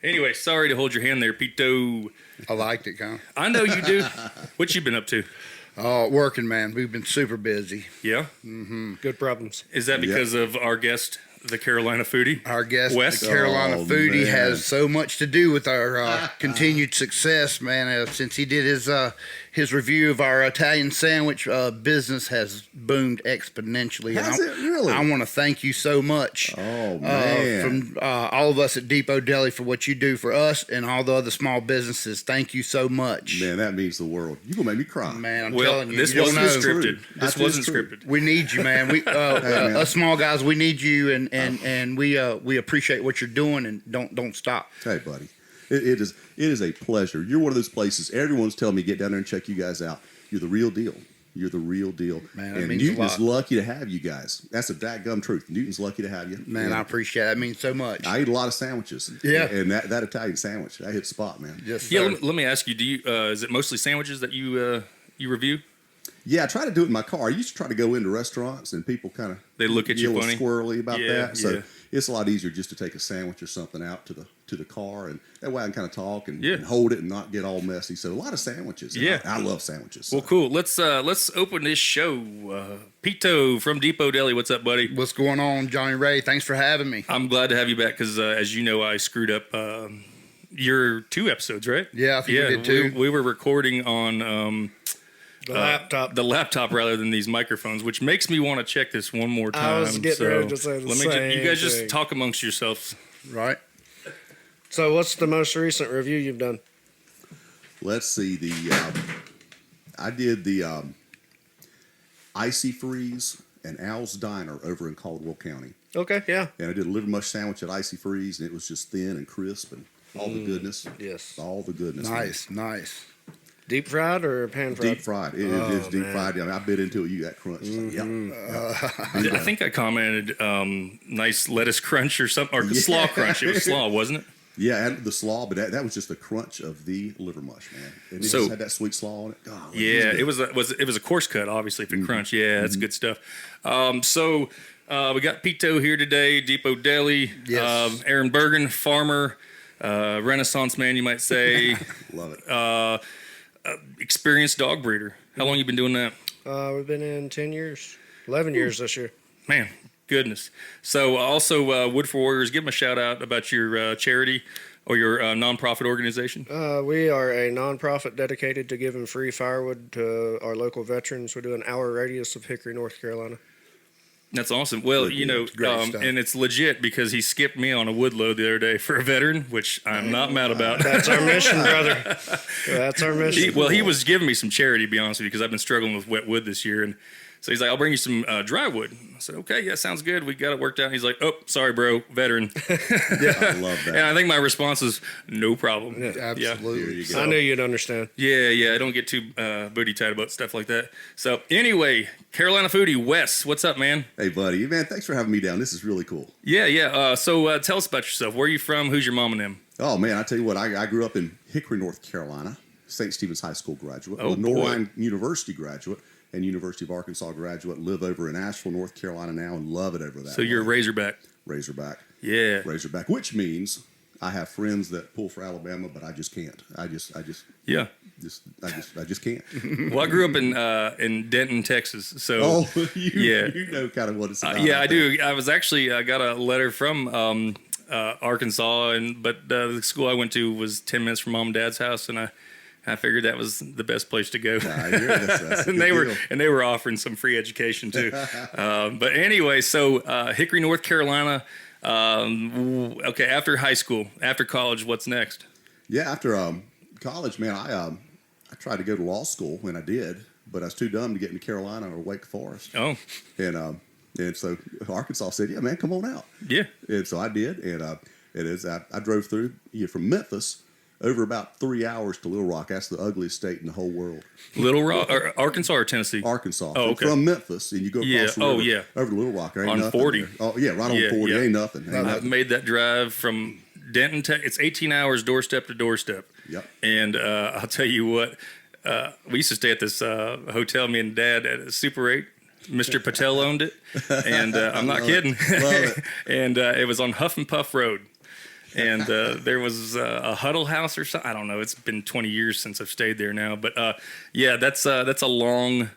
Anyway, sorry to hold your hand there, Pito. I liked it, Con. I know you do. What you been up to? Oh, working, man. We've been super busy. Yeah? Mm-hmm. Good problems. Is that because of our guest, the Carolina foodie? Our guest, Wes? the Carolina foodie, man. has so much to do with our continued success, man. Since he did his review of our Italian sandwich, business has boomed exponentially. Has And it really? I want to thank you so much. Oh, man. From all of us at Depot Deli for what you do for us and all the other small businesses. Thank you so much. Man, that means the world. You're going to make me cry. Man, I'm Well, telling you. this you don't wasn't know. scripted. This That is wasn't true. scripted. We need you, man. We man. us small guys, we need you, and we appreciate what you're doing, and don't stop. Hey, buddy. It is a pleasure. You're one of those places. Everyone's telling me, get down there and check you guys out. You're the real deal. You're the real deal. Man, that and means a Newton is lot. lucky to have you guys. That's the dadgum truth. Newton's lucky to have you. Man, And I appreciate it. That means so much. I eat a lot of sandwiches. Yeah. And that Italian sandwich, that hit spot, man. Yes, Yeah, sir. let me ask you, do you is it mostly sandwiches that you review? Yeah, I try to do it in my car. I used to try to go into restaurants and people kind of They look at you a little funny? squirrely about Yeah, that. So yeah. it's a lot easier just to take a sandwich or something out to the car, and that way I can kind of talk and, Yeah. and hold it and not get all messy. So a lot of sandwiches. And Yeah. I love sandwiches. So. Well, cool. Let's open this show. Pito from Depot Deli, what's up, buddy? What's going on, Johnny Ray? Thanks for having me. I'm glad to have you back because, as you know, I screwed up your 2 episodes, right? Yeah, I think we did too. We were recording on The laptop. the laptop rather than these microphones, which makes me want to check this one more time. I was getting ready to say the you same guys thing. just talk amongst yourselves. Right? So, what's the most recent review you've done? Let's see. I did the Icy Freeze and Al's Diner over in Caldwell County. Okay, yeah. And I did a liver mush sandwich at Icy Freeze, and it was just thin and crisp and all the goodness. Yes. All the goodness. man. Nice. Deep fried or pan fried? Deep fried. It is deep fried. I mean, I bit into it. You got crunch. It's like, yep. I think I commented nice lettuce crunch or something, or slaw crunch. It was slaw, wasn't it? Yeah, and the slaw, but that was just the crunch of the liver mush, man. And it So- just had that sweet slaw on it. God, Yeah, good. it was a coarse cut, obviously, for crunch. Yeah, that's good stuff. So we got Pito here today, Depot Deli. Yes. Aaron Bergen, farmer, Renaissance man, you might say. Love it. Experienced dog breeder. How long you been doing that? We've been in 10 years. 11 years this year. Man, goodness. So also Wood for Warriors, give them a shout out about your charity or your nonprofit organization. We are a nonprofit dedicated to giving free firewood to our local veterans. We do an hour radius of Hickory, North Carolina. That's awesome. Well, you know, great stuff. and it's legit because he skipped me on a wood load the other day for a veteran, which I'm not mad about. That's our mission, brother. That's our mission. He was giving me some charity, to be honest with you, because I've been struggling with wet wood this year. And so he's like, I'll bring you some dry wood. I said, okay, yeah, sounds good. We got it worked out. And he's like, oh, sorry, bro, veteran. I love that. And I think my response is, no problem. Absolutely. Here you go. I knew you'd understand. Yeah, I don't get too booty tight about stuff like that. So anyway, Carolina foodie, Wes, what's up, man? Hey, buddy. Man, thanks for having me down. This is really cool. Yeah. So tell us about yourself. Where are you from? Who's your mom and them? Oh, man, I tell you what. I grew up in Hickory, North Carolina, St. Stephen's High School graduate, Oh, Norrine University graduate, and University of Arkansas graduate. Live over in Asheville, North Carolina now, and love it over there. So you're a Razorback. Razorback. Yeah. Razorback, which means I have friends that pull for Alabama, but I just can't. I just Yeah. can't. Well, I grew up in Denton, Texas. So You know kind of what it's about. yeah, I do. I got a letter from Arkansas, but the school I went to was 10 minutes from mom and dad's house, and I figured that was the best place to go. I hear that's a and good they deal. were offering some free education too. But anyway, so Hickory, North Carolina. Okay, after high school, after college, what's next? Yeah, after college, man, I tried to go to law school, and I did, but I was too dumb to get into Carolina or Wake Forest. Oh, And so Arkansas said, "Yeah, man, come on out." yeah. And so I did, and I drove through from Memphis over about 3 hours to Little Rock. That's the ugliest state in the whole world. Little Rock, or Arkansas or Tennessee? Arkansas. Oh, okay. From Memphis, and you go across the river over to Little Rock. There ain't On nothing 40. there. Oh, yeah, right on Yeah, 40. yeah. Ain't nothing. Ain't I've nothing. made that drive from Denton, it's 18 hours doorstep to doorstep. Yep. And I'll tell you what, we used to stay at this hotel, me and Dad, at a Super 8. Mr. Patel owned it, and I'm not kidding. Love it. And it was on Huff and Puff Road. and there was a Huddle House or something. I don't know. It's been 20 years since I've stayed there now, but yeah, that's a long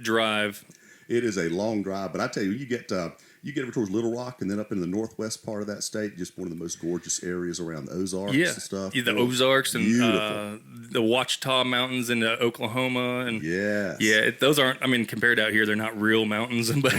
drive. It is a long drive, but I tell you, you get over towards Little Rock and then up in the northwest part of that state, just one of the most gorgeous areas around the Ozarks and stuff. Yeah, the Ozarks and the Ouachita Mountains in Oklahoma, and those aren't. I mean, compared out here, they're not real mountains, but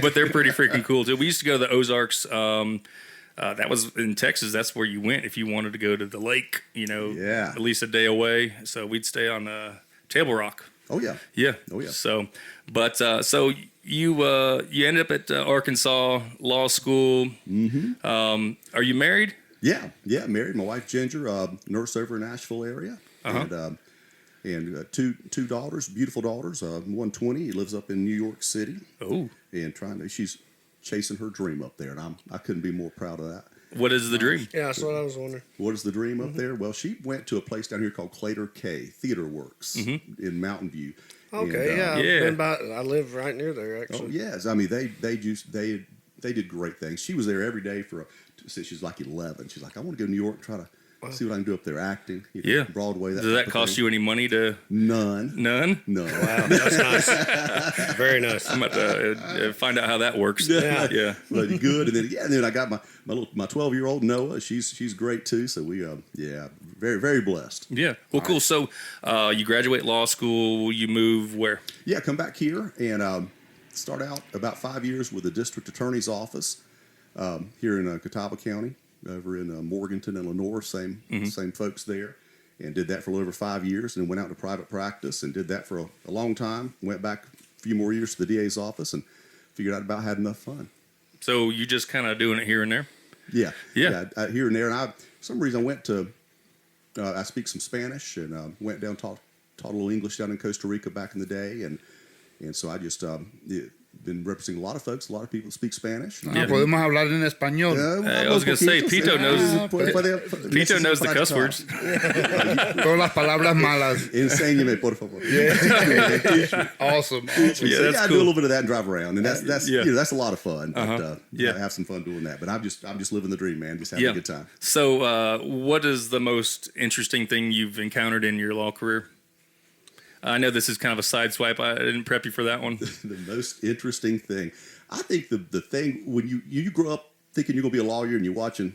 but they're pretty freaking cool too. We used to go to the Ozarks. That was in Texas. That's where you went if you wanted to go to the lake. At least a day away. So we'd stay on Table Rock. Oh yeah. Yeah. Oh yeah. So, but so you ended up at Arkansas Law School. Mm-hmm. Are you married? Yeah. Married. My wife Ginger, nurse over in Nashville area, and two daughters, beautiful daughters. One 20, lives up in New York City. Oh. And she's chasing her dream up there, and I couldn't be more proud of that. What is the dream? Yeah, that's what I was wondering. What is the dream up there? Well, she went to a place down here called Clater K Theater Works in Mountain View. Okay, and, I live right near there, actually. Oh yes, I mean they did great things. She was there every day since she's like 11. She's like, I want to go to New York, try to see what I can do up there acting. Broadway. Does that cost you any money to? None. None? No. Wow, that's nice. Very nice. I'm about to find out how that works. Yeah. But good. And then I got my 12-year-old Noah. She's great too. So we very very blessed. Yeah. Well, cool. So you graduate law school. You move where? Yeah, come back here and start out about 5 years with the district attorney's office here in Catawba County. Over in Morganton and Lenore, same folks there, and did that for a little over 5 years, and then went out to private practice and did that for a long time. Went back a few more years to the DA's office and figured out about had enough fun. So you just kind of doing it here and there? Yeah, here and there. And for some reason I went to I speak some Spanish and went down taught a little English down in Costa Rica back in the day, and so I just been representing a lot of folks, a lot of people that speak Spanish. Podemos hablar en español. I was going to say, Pito knows the cuss words. Todas las palabras malas. Enséñame, por favor. Awesome. Yeah, that's I cool. do a little bit of that and drive around, and that's that's a lot of fun. But, Yeah. have some fun doing that. But I'm just living the dream, man. Just having a good time. So, what is the most interesting thing you've encountered in your law career? I know this is kind of a side swipe. I didn't prep you for that one. The most interesting thing, I think the thing when you grow up thinking you're gonna be a lawyer and you're watching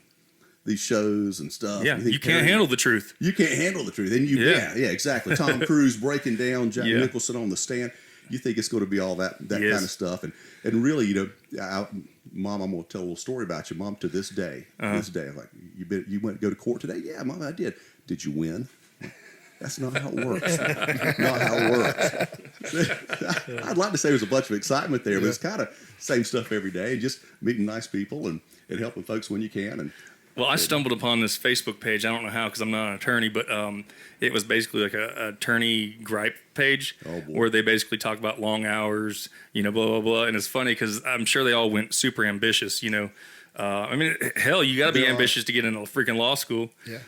these shows and stuff. Yeah, you can't handle the truth. You can't handle the truth, and exactly. Tom Cruise breaking down Jack Nicholson on the stand. You think it's going to be all that kind of stuff, and really, Mom, I'm going to tell a little story about you, Mom. To this day, I'm like, you went to go to court today? Yeah, Mom, I did. Did you win? That's not how it works. Not how it works. I'd like to say there's a bunch of excitement there, but it's kind of same stuff every day. Just meeting nice people and helping folks when you can. And well, I stumbled upon this Facebook page. I don't know how because I'm not an attorney, but it was basically like a attorney gripe page where they basically talk about long hours, blah, blah, blah. And it's funny because I'm sure they all went super ambitious, I mean, hell, you got to be ambitious to get into freaking law school. Yeah.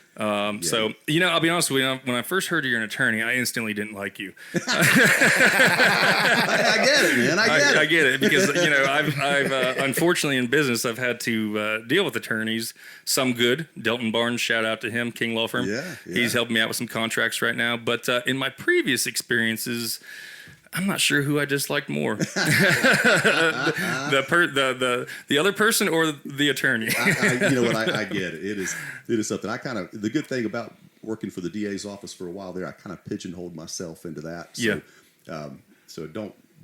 So, I'll be honest with you. When I first heard you're an attorney, I instantly didn't like you. I get it, man. I get it because, I've unfortunately in business, I've had to deal with attorneys, some good. Delton Barnes, shout out to him, King Law Firm. Yeah. He's helping me out with some contracts right now. But in my previous experiences, I'm not sure who I disliked more, the other person or the attorney. You know what? I get it. It is something. The good thing about working for the DA's office for a while there, I kind of pigeonholed myself into that. So, so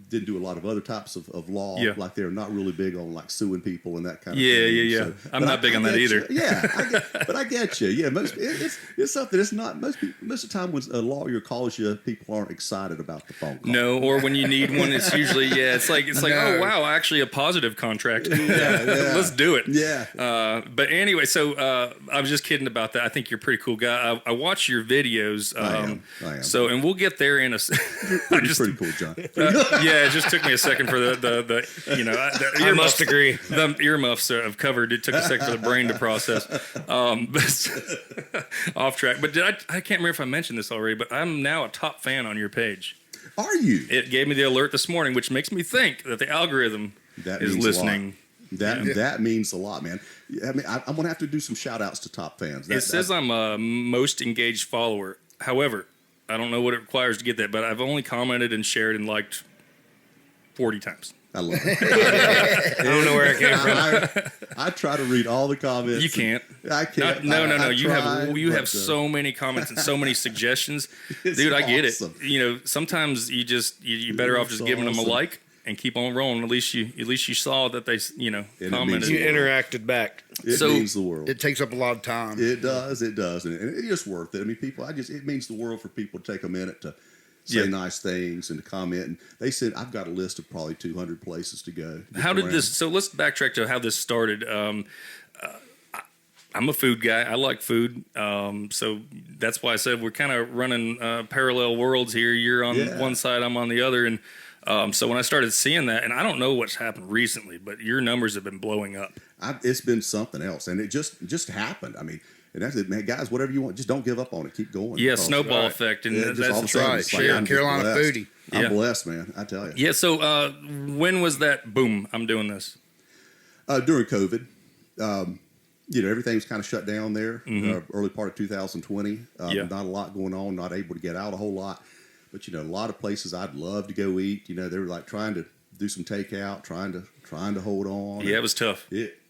didn't do a lot of other types of law. Like they're not really big on like suing people and that kind of thing. Yeah. So, I'm not big on that either. But I get you. Yeah, it's something. It's not most of the time when a lawyer calls you, people aren't excited about the phone call. No, or when you need one, it's usually it's like oh wow, actually a positive contract. Let's do it. Yeah. But anyway, so I was just kidding about that. I think you're a pretty cool guy. I watch your videos. I am. So and we'll get there in a. Pretty cool, John. It just took me a second for the I must agree. The earmuffs have covered. It took a second for the brain to process. Off track. But I can't remember if I mentioned this already, but I'm now a top fan on your page. Are you? It gave me the alert this morning, which makes me think that the algorithm is listening. That means a lot, man. I mean, I'm gonna have to do some shout outs to top fans. It says I'm a most engaged follower. However, I don't know what it requires to get that, but I've only commented and shared and liked 40 times. I love it. I don't know where it came from. I try to read all the comments. You can't. I can't. No. I You try, have so many comments and so many suggestions, dude. I get it. You know, sometimes you're better off just giving them a like and keep on rolling. At least you saw that they commented. You interacted back. It means the world. It takes up a lot of time. It does, and it's just worth it. I mean, it means the world for people to take a minute to say nice things and to comment. And they said, I've got a list of probably 200 places to go. How did this? So let's backtrack to how this started. I'm a food guy. I like food. So that's why I said we're kind of running parallel worlds here. You're on one side, I'm on the other. And so when I started seeing that, and I don't know what's happened recently, but your numbers have been blowing up. It's been something else. And it just happened. I mean, and that's it, man. Guys, whatever you want, just don't give up on it. Keep going. Yeah, snowball effect. And that's right. Sure. Carolina foodie. I'm blessed, man. I tell you. Yeah. So when was that? Boom! I'm doing this. During COVID, everything was kind of shut down there. Early part of 2020. Not a lot going on. Not able to get out a whole lot. But a lot of places I'd love to go eat. They were like trying to do some takeout, trying to hold on. Yeah, it was tough.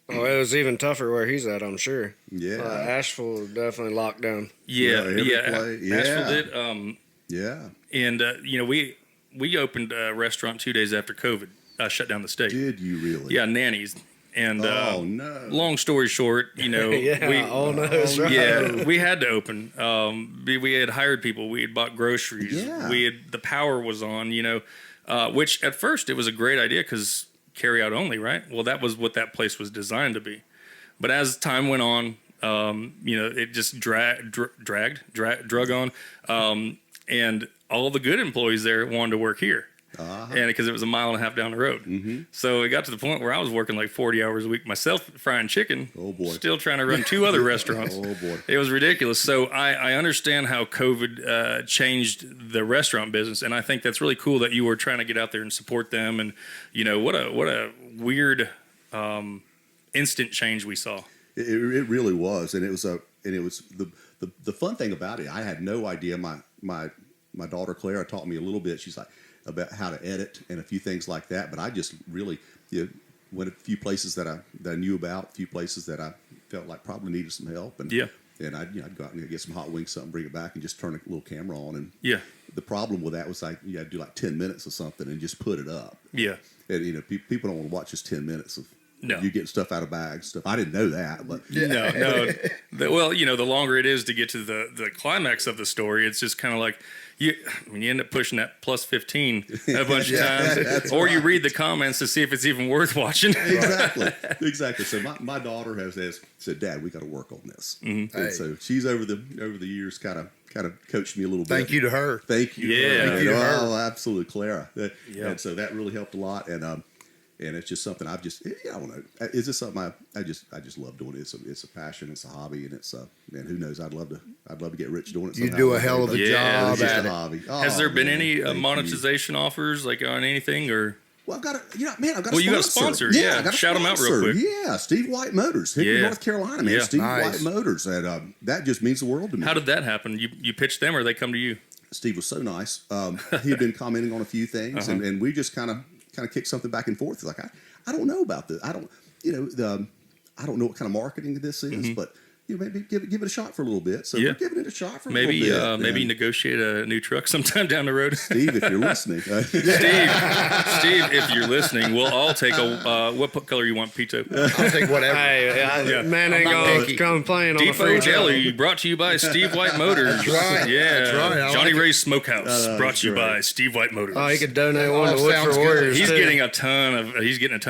Oh, it was even tougher where he's at, I'm sure. Yeah. Asheville definitely locked down. Yeah. Asheville did. And we opened a restaurant 2 days after COVID shut down the state. Did you really? Yeah, Nannies. And oh no! Long story short, right. Yeah, we had to open. We had hired people. We had bought groceries. Yeah. The power was on. Which at first it was a great idea because carry out only, right? Well, that was what that place was designed to be. But as time went on, it just drug on, and all the good employees there wanted to work here. And because it was a mile and a half down the road. So it got to the point where I was working like 40 hours a week myself, frying chicken. Oh boy. Still trying to run 2 other restaurants. Oh boy. It was ridiculous. So I understand how COVID changed the restaurant business. And I think that's really cool that you were trying to get out there and support them. And what a weird instant change we saw. It really was. And it was the fun thing about it. I had no idea. My daughter Clara taught me a little bit. She's like, about how to edit and a few things like that, but I just really went a few places that I knew about, a few places that I felt like probably needed some help, and I'd go out and get some hot wings, something, bring it back, and just turn a little camera on. And the problem with that was like you had to do like 10 minutes of something and just put it up. Yeah, and people don't want to watch just 10 minutes of No. You get stuff out of bags, stuff. I didn't know that, but no. Well, you know, the longer it is to get to the climax of the story, it's just kind of like you end up pushing that plus 15 a bunch of times, or you read the comments to see if it's even worth watching. Exactly. So my daughter has said, "Dad, we got to work on this." Mm-hmm. And so she's over the years kind of coached me a little bit. Thank you to her. Thank you. Yeah. Thank you to her. Oh, absolutely, Clara. And so that really helped a lot. And it's just something I've just, I don't know. Is this something I just love doing? It's a passion. It's a hobby, and it's man, who knows? I'd love to get rich doing it. You somehow. do a hell of a job It's just at a it. hobby. Has there been any monetization offers, like on anything, or? Well, I've got a sponsor. Well, you got a sponsor. Yeah, I got a shout them out real sponsor. quick. Yeah, Steve White Motors, Hickory, North Carolina, man. Yeah. Steve Nice. White Motors, and that just means the world to me. How did that happen? You pitched them, or they come to you? Steve was so nice. He had been commenting on a few things, and we just kind of kicked something back and forth. He's like, I don't know about this. I don't know what kind of marketing this is, but maybe give it a shot for a little bit. So we're giving it a shot for a little bit. Maybe negotiate a new truck sometime down the road. Steve, if you're listening. Steve, if you're listening, we'll all take a what color you want, Pito? I'll take whatever. Hey, man ain't gonna complain on the Depot free Jelly brought to you by Steve White Motors. That's right. Yeah. That's right. I Johnny like Ray's Smokehouse brought to you great. by Steve White Motors. Oh, he could donate one to sounds Woodford good. Warriors. He's too. getting a ton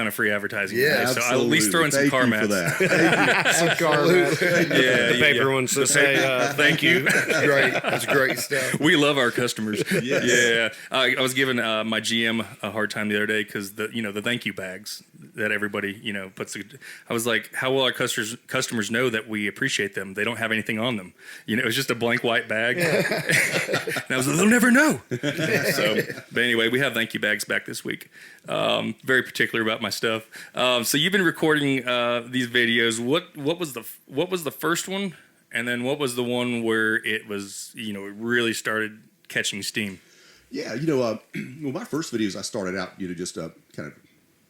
of free advertising. Yeah, today, so I'll at least throw in some Thank car you mats. for that. some car mats. Yeah, Paper ones to say thank you. That's great. That's great stuff. We love our customers. Yes. Yeah. I was giving my GM a hard time the other day because the thank you bags. that everybody, puts. I was like, how will our customers know that we appreciate them? They don't have anything on them. It was just a blank white bag. And I was like, they'll never know. But anyway, we have thank you bags back this week. Very particular about my stuff. So you've been recording these videos. What was the first one? And then what was the one where it was, it really started catching steam? Yeah, well, my first videos, I started out, just kind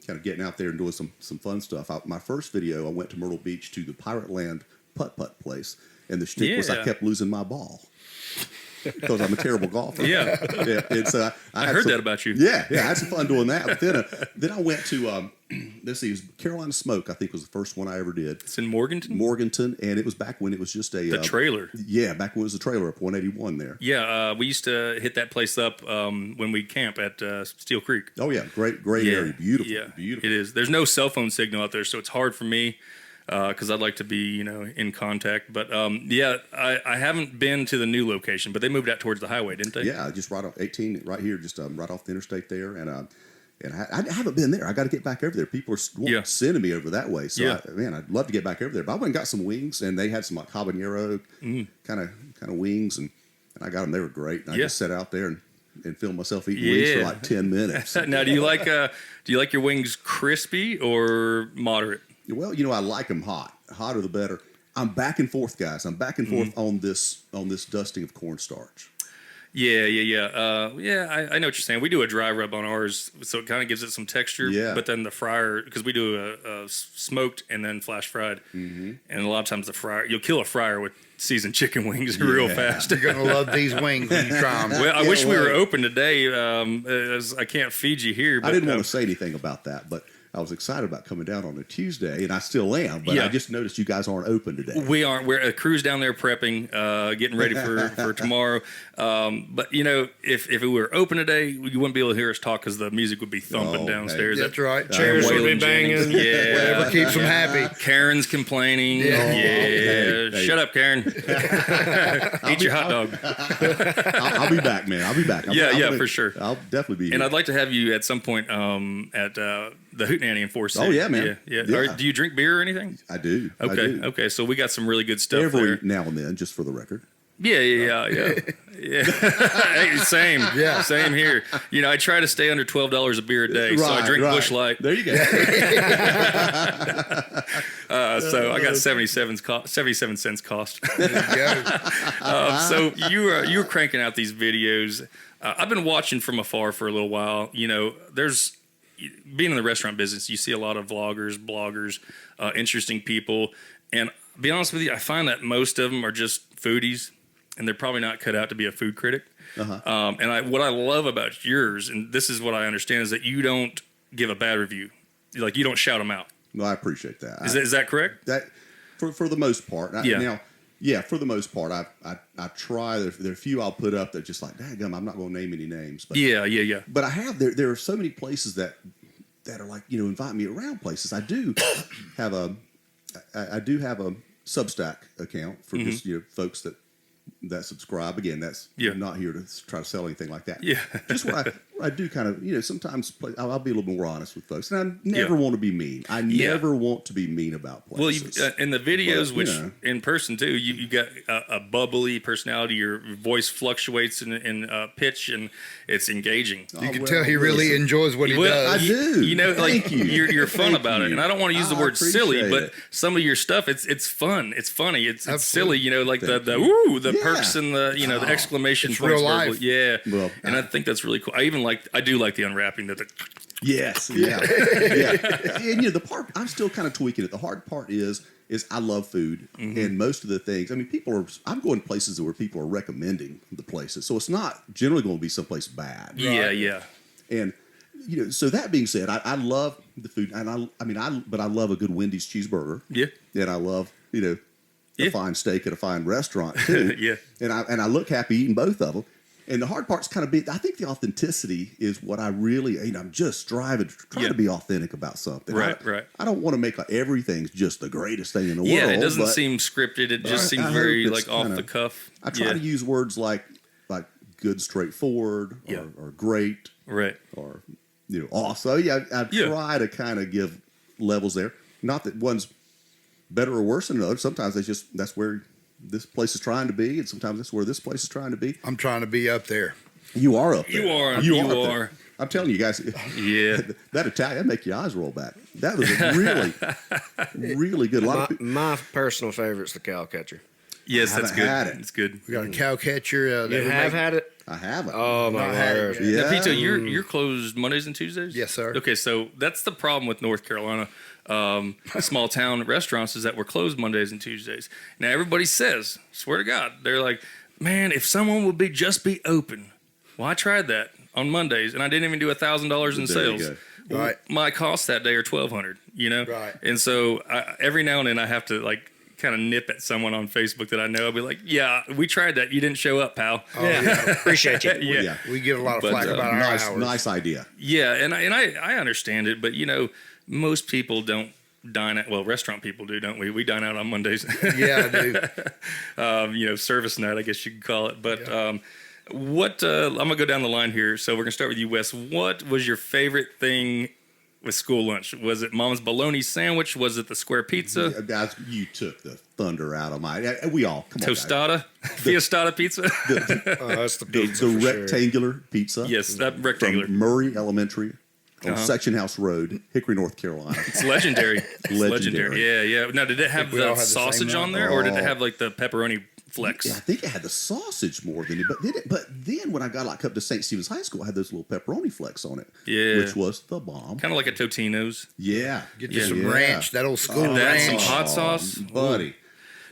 of getting out there and doing some fun stuff. My first video, I went to Myrtle Beach to the Pirate Land putt-putt place, and the shtick was I kept losing my ball because I'm a terrible golfer. Yeah. And so I heard that about you. Yeah, I had some fun doing that. But then I went to, let's see, it was Carolina Smoke, I think was the first one I ever did. It's in Morganton? Morganton, and it was back when it was just the trailer. Yeah, back when it was a trailer up 181 there. Yeah, we used to hit that place up when we camp at Steel Creek. Oh, yeah, great area. Beautiful, beautiful. It is. There's no cell phone signal out there, so it's hard for me because I'd like to be, in contact. But, I haven't been to the new location, but they moved out towards the highway, didn't they? Yeah, just right off 18, right here, just right off the interstate there. And I haven't been there. I got to get back over there. People are sending me over that way. So, I'd love to get back over there. But I went and got some wings, and they had some like habanero kind of wings, and I got them. They were great. And I just sat out there and filmed myself eating wings for like 10 minutes. Now, do you like your wings crispy or moderate? Well, I like them hot. Hotter the better. I'm back and forth, guys. I'm back and forth on this dusting of cornstarch. Yeah. I know what you're saying. We do a dry rub on ours, so it kind of gives it some texture. Yeah. But then the fryer, because we do a smoked and then flash fried, and a lot of times the fryer, you'll kill a fryer with seasoned chicken wings real fast. You're gonna love these wings when you try them. Well, I wish we were open today. As I can't feed you here. But, I didn't want to say anything about that, but I was excited about coming down on a Tuesday, and I still am, but I just noticed you guys aren't open today. We aren't. We're a crew's down there prepping, getting ready for tomorrow. But, if it were open today, you wouldn't be able to hear us talk because the music would be thumping downstairs. That's right. Chairs would be banging. Yeah. Whatever keeps them happy. Karen's complaining. Yeah. Shut up, Karen. Eat your hot dog. I'll be back, man. I'll be back. For sure. I'll definitely be here. And I'd like to have you at some point at the Hoot Nannie in Forest City. Oh, yeah, man. Yeah. Do you drink beer or anything? I do. Okay. So we got some really good stuff every there. now and then, just for the record. Yeah. Hey, same. Yeah. Same here. I try to stay under $12 a beer a day, so I drink Busch Light. There you go. So I got 77 cents cost. There you go. So you were cranking out these videos. I've been watching from afar for a little while. There's being in the restaurant business, you see a lot of vloggers, bloggers, interesting people, and to be honest with you, I find that most of them are just foodies, and they're probably not cut out to be a food critic. And what I love about yours, and this is what I understand, is that you don't give a bad review. Like, you don't shout them out. Well, I appreciate that. Is that correct? That for the most part. Yeah. Now, for the most part, I try. There are a few I'll put up that just like, daggum, I'm not going to name any names. But Yeah. But I have there are so many places that are like, invite me around places. I do have a Substack account for just folks that subscribe. Again, that's not here to try to sell anything like that. Yeah. Just where I do kind of, sometimes I'll be a little more honest with folks. And I never want to be mean. I never want to be mean about places. Well, in the videos, which in person too, you got a bubbly personality. Your voice fluctuates in pitch, and it's engaging. You can tell he really enjoys what he does. I do. Thank you. You're fun about it. And I don't want to use the word silly, but some of your stuff, it's fun. It's funny. It's silly. Like the perks and the exclamation points. Real life. Yeah. Well, and I think that's really cool. I do like the unwrapping. Yes. Yeah. And the part, I'm still kind of tweaking it. The hard part is I love food, and most of the things. I mean, I'm going places where people are recommending the places, so it's not generally going to be someplace bad. Yeah. And so that being said, I love the food, and but I love a good Wendy's cheeseburger. Yeah. And I love a fine steak at a fine restaurant too. Yeah. And I look happy eating both of them. And the hard part's kind of I think the authenticity is what I really, I'm just striving to be authentic about something. Right. I don't want to make like everything just the greatest thing in the world. Yeah, it doesn't seem scripted. It just seems very like off the cuff. I try to use words like good, straightforward, or great, right, or awesome. I try to kind of give levels there. Not that one's better or worse than another. Sometimes that's where this place is trying to be, and sometimes that's where this place is trying to be. I'm trying to be up there. You are up there. You up are. there. I'm telling you guys. Yeah. That Italian, that make your eyes roll back. That was a really, really good. My personal favorite's the cow catcher. Yes, that's good. Had it. It's good. We got a cow catcher. You have had it? I haven't. Oh my word! Yeah. Now, Pizza, you're closed Mondays and Tuesdays? Yes, sir. Okay, so that's the problem with North Carolina. Small town restaurants is that we're closed Mondays and Tuesdays. Now everybody says, swear to God, they're like, man, if someone would just be open. Well, I tried that on Mondays, and I didn't even do $1,000 in There you sales. go. Right. My costs that day are $1,200. You know, Right. And so every now and then I have to like kind of nip at someone on Facebook that I know. I'll be like, yeah, we tried that. You didn't show up, pal. Yeah, appreciate you. Yeah. We get a lot of But, flack about our hours. Nice idea. Yeah, and I understand it, but you know, most people don't dine out. Well, restaurant people do, don't we? We dine out on Mondays. Yeah, I do. You know, service night, I guess you could call it. But I'm gonna go down the line here. So we're gonna start with you, Wes. What was your favorite thing with school lunch? Was it Mom's bologna sandwich? Was it the square pizza? Guys, you took the thunder out of my. We all come on. Tostada, Fiestada pizza. That's the pizza. The for sure. rectangular pizza. Yes, that rectangular. From Murray Elementary on Section House Road, Hickory, North Carolina. It's legendary. It's Legendary. Yeah. Now, did it have we all the had the same sausage one. on there, or did it have like the pepperoni flex? Yeah, I think it had the sausage more than it, but then when I got like up to St. Stephen's High School, I had those little pepperoni flecks on it. Yeah. Which was the bomb. Kind of like a Totino's. Yeah. Get you some ranch, that old school That's some ranch. hot sauce. Buddy.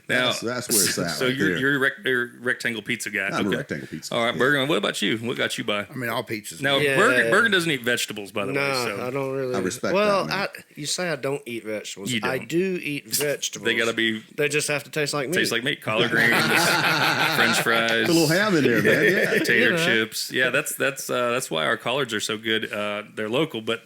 Now That's where it's at. So right there. you're a rectangle pizza guy. I'm a Okay. rectangle pizza. All right, Yeah. Bergen. What about you? What got you by? I mean, all pizzas. Now Yeah. Bergen doesn't eat vegetables, by the No, way. So I don't really. I respect well, that, man. you say I don't eat vegetables. You don't. I do eat vegetables. they gotta be They just have to taste like meat. taste like meat, collard greens, French fries, Put a little ham in there, man. Yeah. potato You know. chips. Yeah, that's why our collards are so good. They're local, but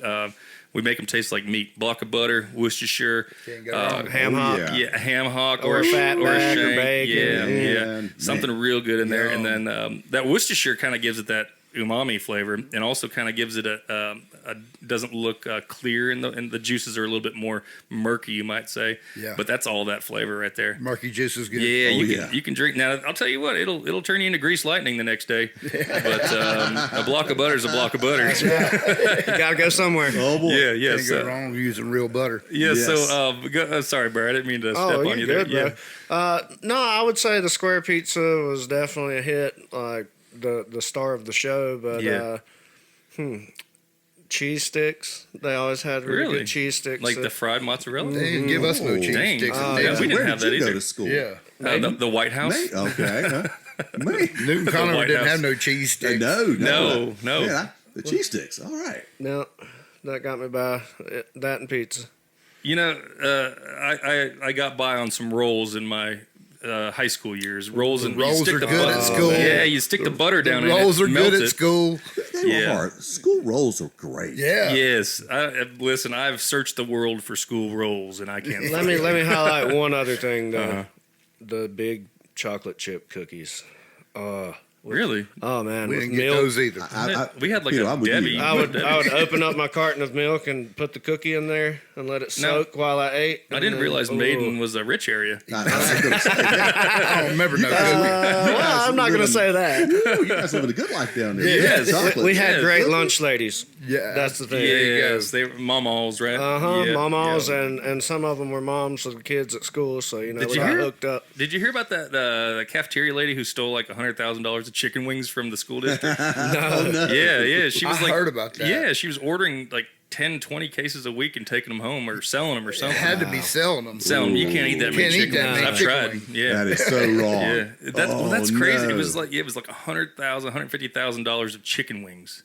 we make them taste like meat. Block of butter, Worcestershire, Can't go wrong. ham hock. yeah. yeah, a ham hock Or a fat or a back or shank. bacon. Yeah, Man. something real good in there. And Yum. then that Worcestershire kind of gives it that umami flavor, and also kind of gives it a doesn't look clear, and the juices are a little bit more murky, you might say. Yeah. But that's all that flavor right there. Murky juice is good. Yeah, yeah. you can drink. Now I'll tell you what, it'll turn you into grease lightning the next day. But a block of butter is a block of butter. You gotta go somewhere. Oh, boy. Yeah, yeah. Can't go wrong using real butter. Yeah, Yes. so sorry, Barry, I didn't mean to step Oh, on you're you good, there. bro. No, I would say the square pizza was definitely a hit, like the star of the show. But Yeah. cheese sticks, they always had really Really? good cheese sticks. Like the fried mozzarella. They didn't give us no cheese Dang. sticks. Oh, in yeah, Texas. we didn't Where have did that you go either. to school? Yeah. The White House. Mate, okay. Huh? Mate. Newton The Conover White didn't House. have no cheese sticks. No. No. Man, the cheese sticks. All right. No, that got me by that and pizza. You know, I got by on some rolls in my high school years. Rolls and you Rolls stick are the good butter. at school. Yeah, you stick the butter down. Rolls in are it, good melt at it. school. They were Yeah. hard. School rolls are great. Yeah. Yes, listen. I've searched the world for school rolls, and I can't. Let me highlight one other thing though. The big chocolate chip cookies. Really? Oh man, We with didn't get milk. those either. We had like Peter, a I'm with Debbie. you. I would open up my carton of milk and put the cookie in there and let it soak while I ate. I didn't realize Maiden was a rich area. I was gonna say, I don't remember no good. Well, I'm not going to say that. ooh, you guys living a good life down there. Yes. chocolate. We had Yeah, great cookies. lunch ladies. Yeah. That's the thing. Yes, they were mamas, right? Yeah, Mamas, yeah. and some of them were moms of the kids at school, so Did we you got hear? hooked up. Did you hear about that the cafeteria lady who stole like $100,000 of chicken wings from the school district? No. Yeah. She was I like, heard about that. Yeah, she was ordering like 10, 20 cases a week and taking them home or selling them or It something. had to be selling them. Selling them. You can't eat that many Can't eat chicken that wings. many I've chicken tried. wings. Yeah. That is so wrong. Yeah, that's crazy. no. It was like $100,000, $150,000 of chicken wings.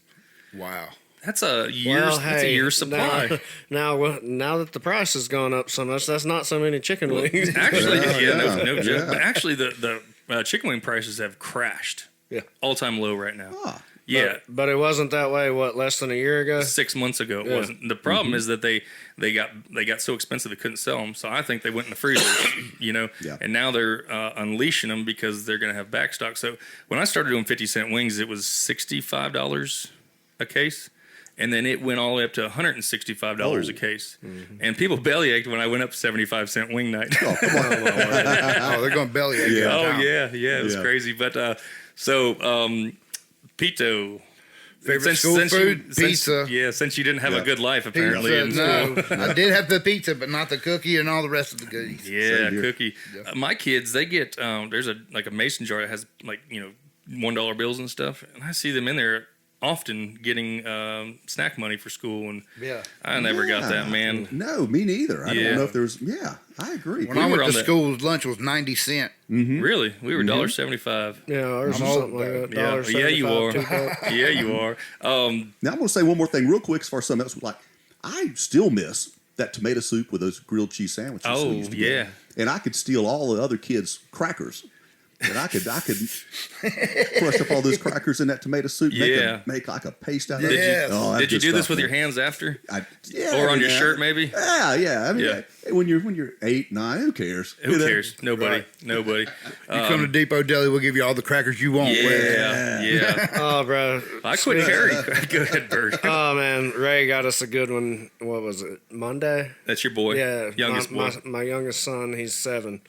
Wow. That's a year's. That's a year's supply. Now that the price has gone up so much, that's not so many chicken wings. Actually, Yeah, no joke. yeah. But actually, the chicken wing prices have crashed. Yeah. All time low right now. Ah. Yeah. But it wasn't that way. Less than a year ago? 6 months ago it Yeah. wasn't. The problem is that they got so expensive they couldn't sell them. So I think they went in the freezers, Yeah. and now they're unleashing them because they're going to have backstock. So when I started doing 50-cent wings, it was $65 a case, and then it went all the way up to $165 a case. And people bellyached when I went up 75-cent wing night. Oh, come on. Oh, they're going to belly ache. Yeah. Oh yeah, it was crazy. But Pito. Favorite school food? Pizza. Since you didn't have a good life apparently. Pizza, no. I did have the pizza, but not the cookie and all the rest of the goodies. Yeah, cookie. Yeah. My kids, they get there's a mason jar that has $1 bills and stuff, and I see them in there often getting snack money for school, and I never got that, man. No, me neither. I don't know if there's. Yeah, I agree. When I went to school, lunch was 90 cents. Mm-hmm. Really, we were $1.75. Yeah, ours was something like that. Yeah, you are. Yeah, you are. Now I'm going to say one more thing real quick as far as something else. Like, I still miss that tomato soup with those grilled cheese sandwiches. Oh, yeah. And I could steal all the other kids' crackers. And I could crush up all those crackers in that tomato soup, make like a paste out of it. Did you do this with your hands after? Or on your shirt, maybe? Yeah. I mean, when you're 8, 9, who cares? Who cares? Nobody. Right. Nobody. You come to Depot Deli, we'll give you all the crackers you want. Yeah. Oh, bro. I quit carrying. Go ahead, Bert. Oh, man. Ray got us a good one. What was it? Monday? That's your boy? Yeah. Youngest boy. My youngest son, he's 7.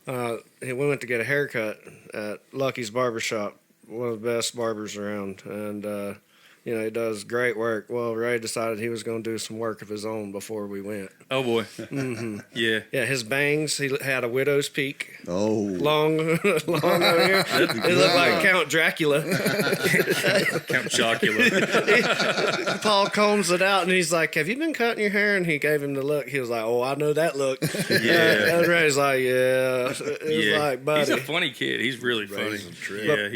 We went to get a haircut at Lucky's Barbershop, one of the best barbers around, and he does great work. Well, Ray decided he was going to do some work of his own before we went. Oh boy. Yeah. His bangs, he had a widow's peak. Oh, long over here. It looked like Count Dracula. Count Chocula. Paul combs it out and he's like, "Have you been cutting your hair?" And he gave him the look. He was like, "Oh, I know that look." And Ray's like, "Yeah." It was like, buddy, he's a funny kid. He's really funny.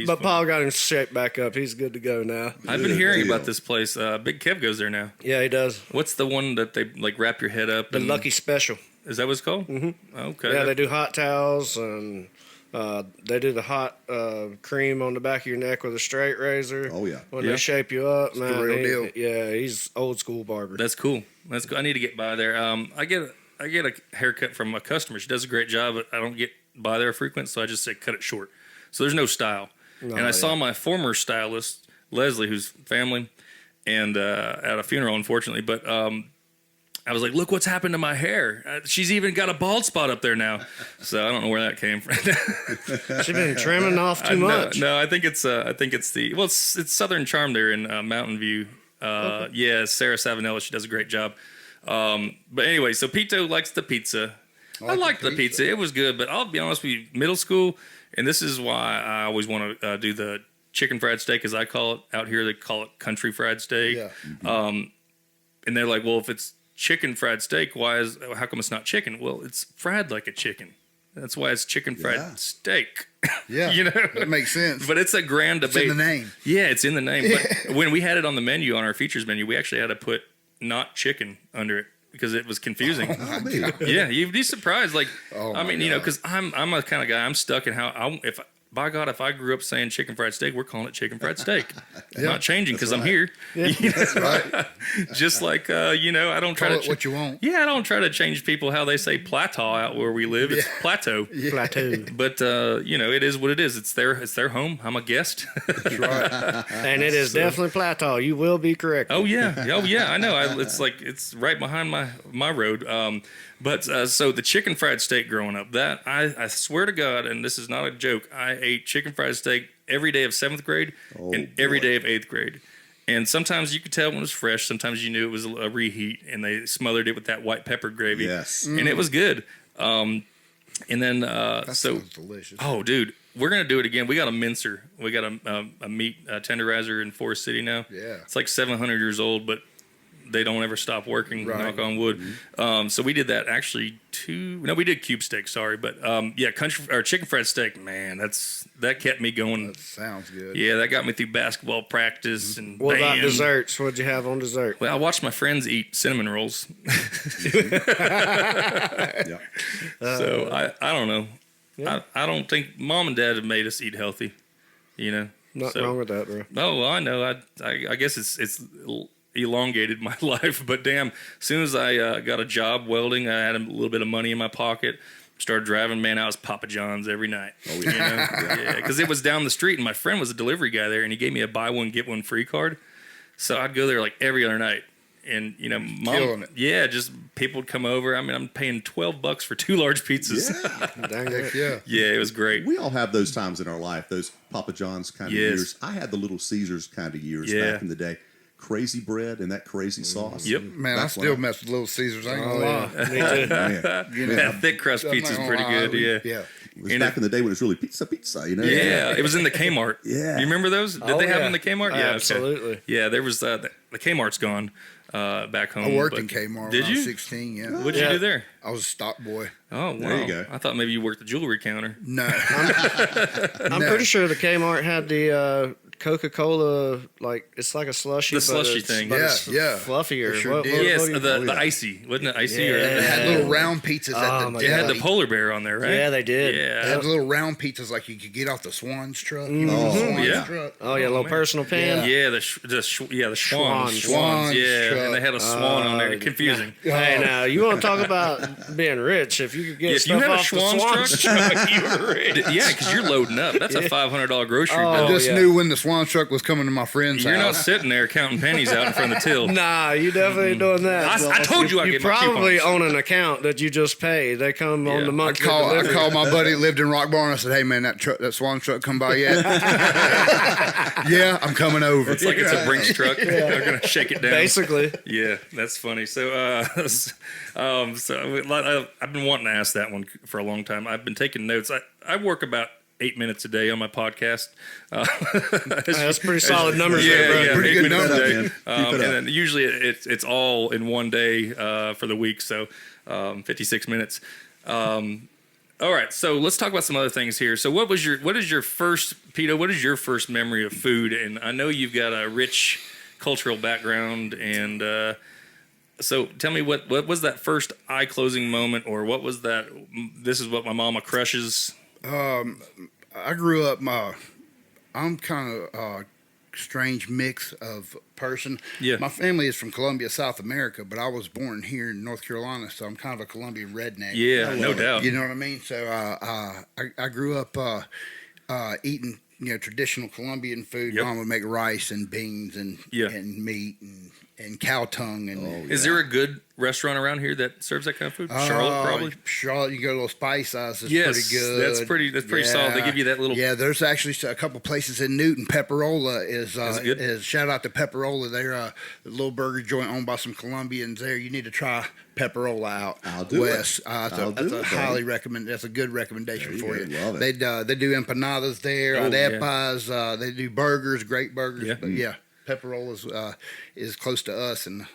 But Paul got him shaped back up. He's good to go now. I've been hearing about this place. Big Kev goes there now. Yeah, he does. What's the one that they wrap your head up? The Lucky Special. Is that what it's called? Mm-hmm. Okay. Yeah, they do hot towels and they do the hot cream on the back of your neck with a straight razor. Oh yeah. When they shape you up, it's man. The real deal. Yeah, he's old school barber. That's cool. I need to get by there. I get a haircut from a customer. She does a great job, but I don't get by there frequent, so I just say cut it short. So there's no style. I saw my former stylist Leslie, who's family, and at a funeral, unfortunately, but. I was like, look what's happened to my hair. She's even got a bald spot up there now. So I don't know where that came from. She's been trimming off too much. No, I think it's it's Southern Charm there in Mountain View. Okay. Yeah, Sarah Savinella, she does a great job. But anyway, so Pito likes the pizza. I liked the pizza. It was good, but I'll be honest with you, middle school, and this is why I always want to do the chicken fried steak, as I call it. Out here, they call it country fried steak. Yeah. And they're like, well, if it's chicken fried steak, how come it's not chicken? Well, it's fried like a chicken. That's why it's chicken fried steak. Yeah, that makes sense. But it's a grand debate. It's in the name. Yeah, it's in the name. But when we had it on the menu, on our features menu, we actually had to put not chicken under it because it was confusing. Yeah, you'd be surprised. Like, because I'm a kind of guy, I'm stuck in by God, if I grew up saying chicken fried steak, we're calling it chicken fried steak. I'm not changing because I'm here. Yeah. That's right. Just like, I don't try to... what you want. Yeah, I don't try to change people how they say plateau out where we live. It's plateau. Yeah. Plateau. But, it is what it is. It's their home. I'm a guest. That's right. And it is definitely plateau. You will be correct. Oh, yeah. I know. It's right behind my road. So the chicken fried steak growing up, that I swear to God, and this is not a joke, I ate chicken fried steak every day of 7th grade and every day of 8th grade. And sometimes you could tell when it was fresh. Sometimes you knew it was a reheat, and they smothered it with that white pepper gravy. Yes. And it was good. And then that sounds delicious. Oh, dude, we're gonna do it again. We got a mincer. We got a meat tenderizer in Forest City now. Yeah. It's like 700 years old, but they don't ever stop working, knock on wood. Mm-hmm. So we did that actually we did cube steak, sorry. But chicken fried steak, man, that kept me going. That sounds good. Yeah, that got me through basketball practice. And what about desserts? What'd you have on dessert? Well, I watched my friends eat cinnamon rolls. So I don't know. Yeah. I don't think Mom and Dad have made us eat healthy, Nothing wrong with that, bro. Oh, well, I know. I guess it's elongated my life, but damn, as soon as I got a job welding, I had a little bit of money in my pocket, started driving, man, I was Papa John's every night. Oh, yeah. Yeah, because it was down the street, and my friend was a delivery guy there, and he gave me a buy one, get one free card. So I'd go there like every other night. And, you know, Killing it. yeah, just people would come over. I mean, I'm paying $12 for 2 large pizzas. Yeah. Dang Heck it. yeah. Yeah, it was great. We all have those times in our life, those Papa John's kind of Yes. years. I had the Little Caesars kind of years Yeah. back in the day. Crazy bread and that crazy sauce. Yep. Man, I That's still when mess with Little Caesars. I ain't Oh, gonna lie. yeah. Me too. Man, You know, That thick crust I'm pizza's not pretty gonna good. lie. Yeah. it was And back in the day when it was really pizza, you know? Yeah, it was in the Kmart. Yeah. You remember those? Did Oh, they have yeah. them in the Kmart? Yeah, okay. Absolutely. Yeah, there was the Kmart's gone back home. I worked but- in Kmart Did when I you? was 16, yeah. What'd you Yeah. do there? I was a stock boy. Oh, wow. There you go. I thought maybe you worked the jewelry counter. No. I'm No. pretty sure the Kmart had the Coca-Cola, like it's like a slushy. The but slushy it's- thing. but Yeah, it's yeah. fluffier. It sure What- did. what- Yes, what do you- the icy. Wasn't it icy? Or, Yeah. They had little round pizzas Oh, at the my It had the deli. polar bear on there, right? Yeah, they did. They Yeah. had little round pizzas like you could get off the Swan's truck. You know, the Swan's Yeah. truck. Oh yeah, a little man. personal pan. Yeah, the swans. Swans. Swans, yeah. Swans And they had a swan on there. Oh, Confusing. Hey, now you want to talk about being rich? If you could get If you stuff had a off the Schwann's Swans truck, you were rich. Yeah, because you're loading up. That's a $500 grocery Oh, bill. I just yeah. knew when the Swan truck was coming to my friend's You're not house. sitting there counting pennies out in front of the till. Nah, you definitely ain't doing that. I told you I'd You get my probably coupons. own an account that you just pay. They come on Yeah. the I monthly called delivery. my buddy that lived in Rock Barn. I said, "Hey man, that Swan truck come by yet?" Yeah, I'm coming over. It's like it's a Brinks truck. They're gonna shake it down. Basically, Yeah, that's funny. So, I've been wanting to ask that one for a long time. I've been taking notes. I work about 8 minutes a day on my podcast. that's pretty solid numbers there, bro. Yeah, Pretty 8 good minutes numbers, a day. man. Keep it And up. then usually it's all in one day for the week. So 56 minutes. All right, so let's talk about some other things here. So what is your first, Pito, what is your first memory of food? And I know you've got a rich cultural background, and so tell me what was that first eye-closing moment, or what was that, this is what my mama crushes? I grew up. I'm kind of a strange mix of person. Yeah. My family is from Columbia, South America, but I was born here in North Carolina, so I'm kind of a Colombian redneck. Yeah, no doubt. You know what I mean? So I grew up eating traditional Colombian food. Yep. Mom would make rice and beans and Yeah. and meat and cow tongue and. Is there a good restaurant around here that serves that kind of food? Charlotte, probably. Charlotte, you go to Little Spice House. It's Yes, pretty good. that's pretty solid. They give you that little. Yeah, there's actually a couple places in Newton. Pepperola Is it good? is shout out to Pepperola. They're a little burger joint owned by some Colombians. There, you need to try Pepperola out. I'll do it. Wes. That's I'll a do it, highly recommend. That's a good recommendation There for you you. go. Love it. They do empanadas there. Oh, yeah. Arepas. They do burgers. Great burgers. Yeah. But yeah. Pepperola's is cllose to us, and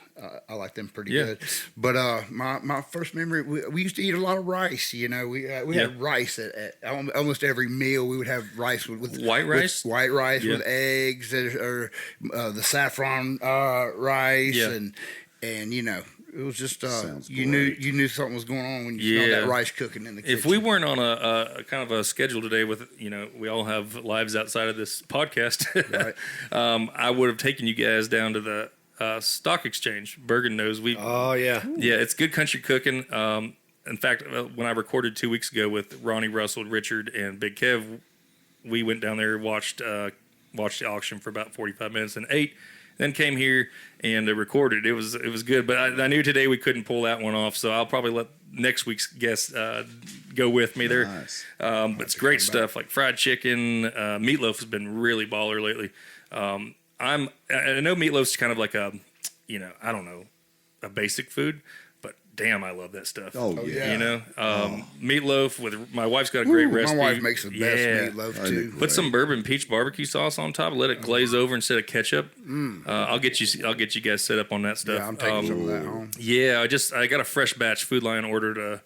I like them pretty Yeah. good. But my first memory, we used to eat a lot of rice. We Yeah. had rice at almost every meal. We would have rice with White rice? with white rice Yeah. with eggs, or the saffron rice, Yeah. and it was just Sounds you great. knew something was going on when you Yeah. smelled that rice cooking in the kitchen. If we weren't on a kind of a schedule today with, we all have lives outside of this podcast, Right. I would have taken you guys down to the stock exchange. Bergen knows oh yeah, yeah, it's good country cooking. In fact, when I recorded 2 weeks ago with Ronnie Russell, Richard, and Big Kev, we went down there, watched the auction for about 45 minutes and ate. Then came here and recorded. It was good, but I knew today we couldn't pull that one off, so I'll probably let next week's guest go with me there. Nice. But it's great stuff like fried chicken. Meatloaf has been really baller lately. I know meatloaf's kind of like a basic food, but damn, I love that stuff. Oh, yeah. Meatloaf with my wife's got a great Ooh, recipe. my wife makes the best meatloaf I too. know. Put some bourbon peach barbecue sauce on top. Let it glaze over instead of ketchup. I'll get you guys set up on that stuff. Yeah, I'm taking some of that home. Yeah, I got a fresh batch. Food Lion ordered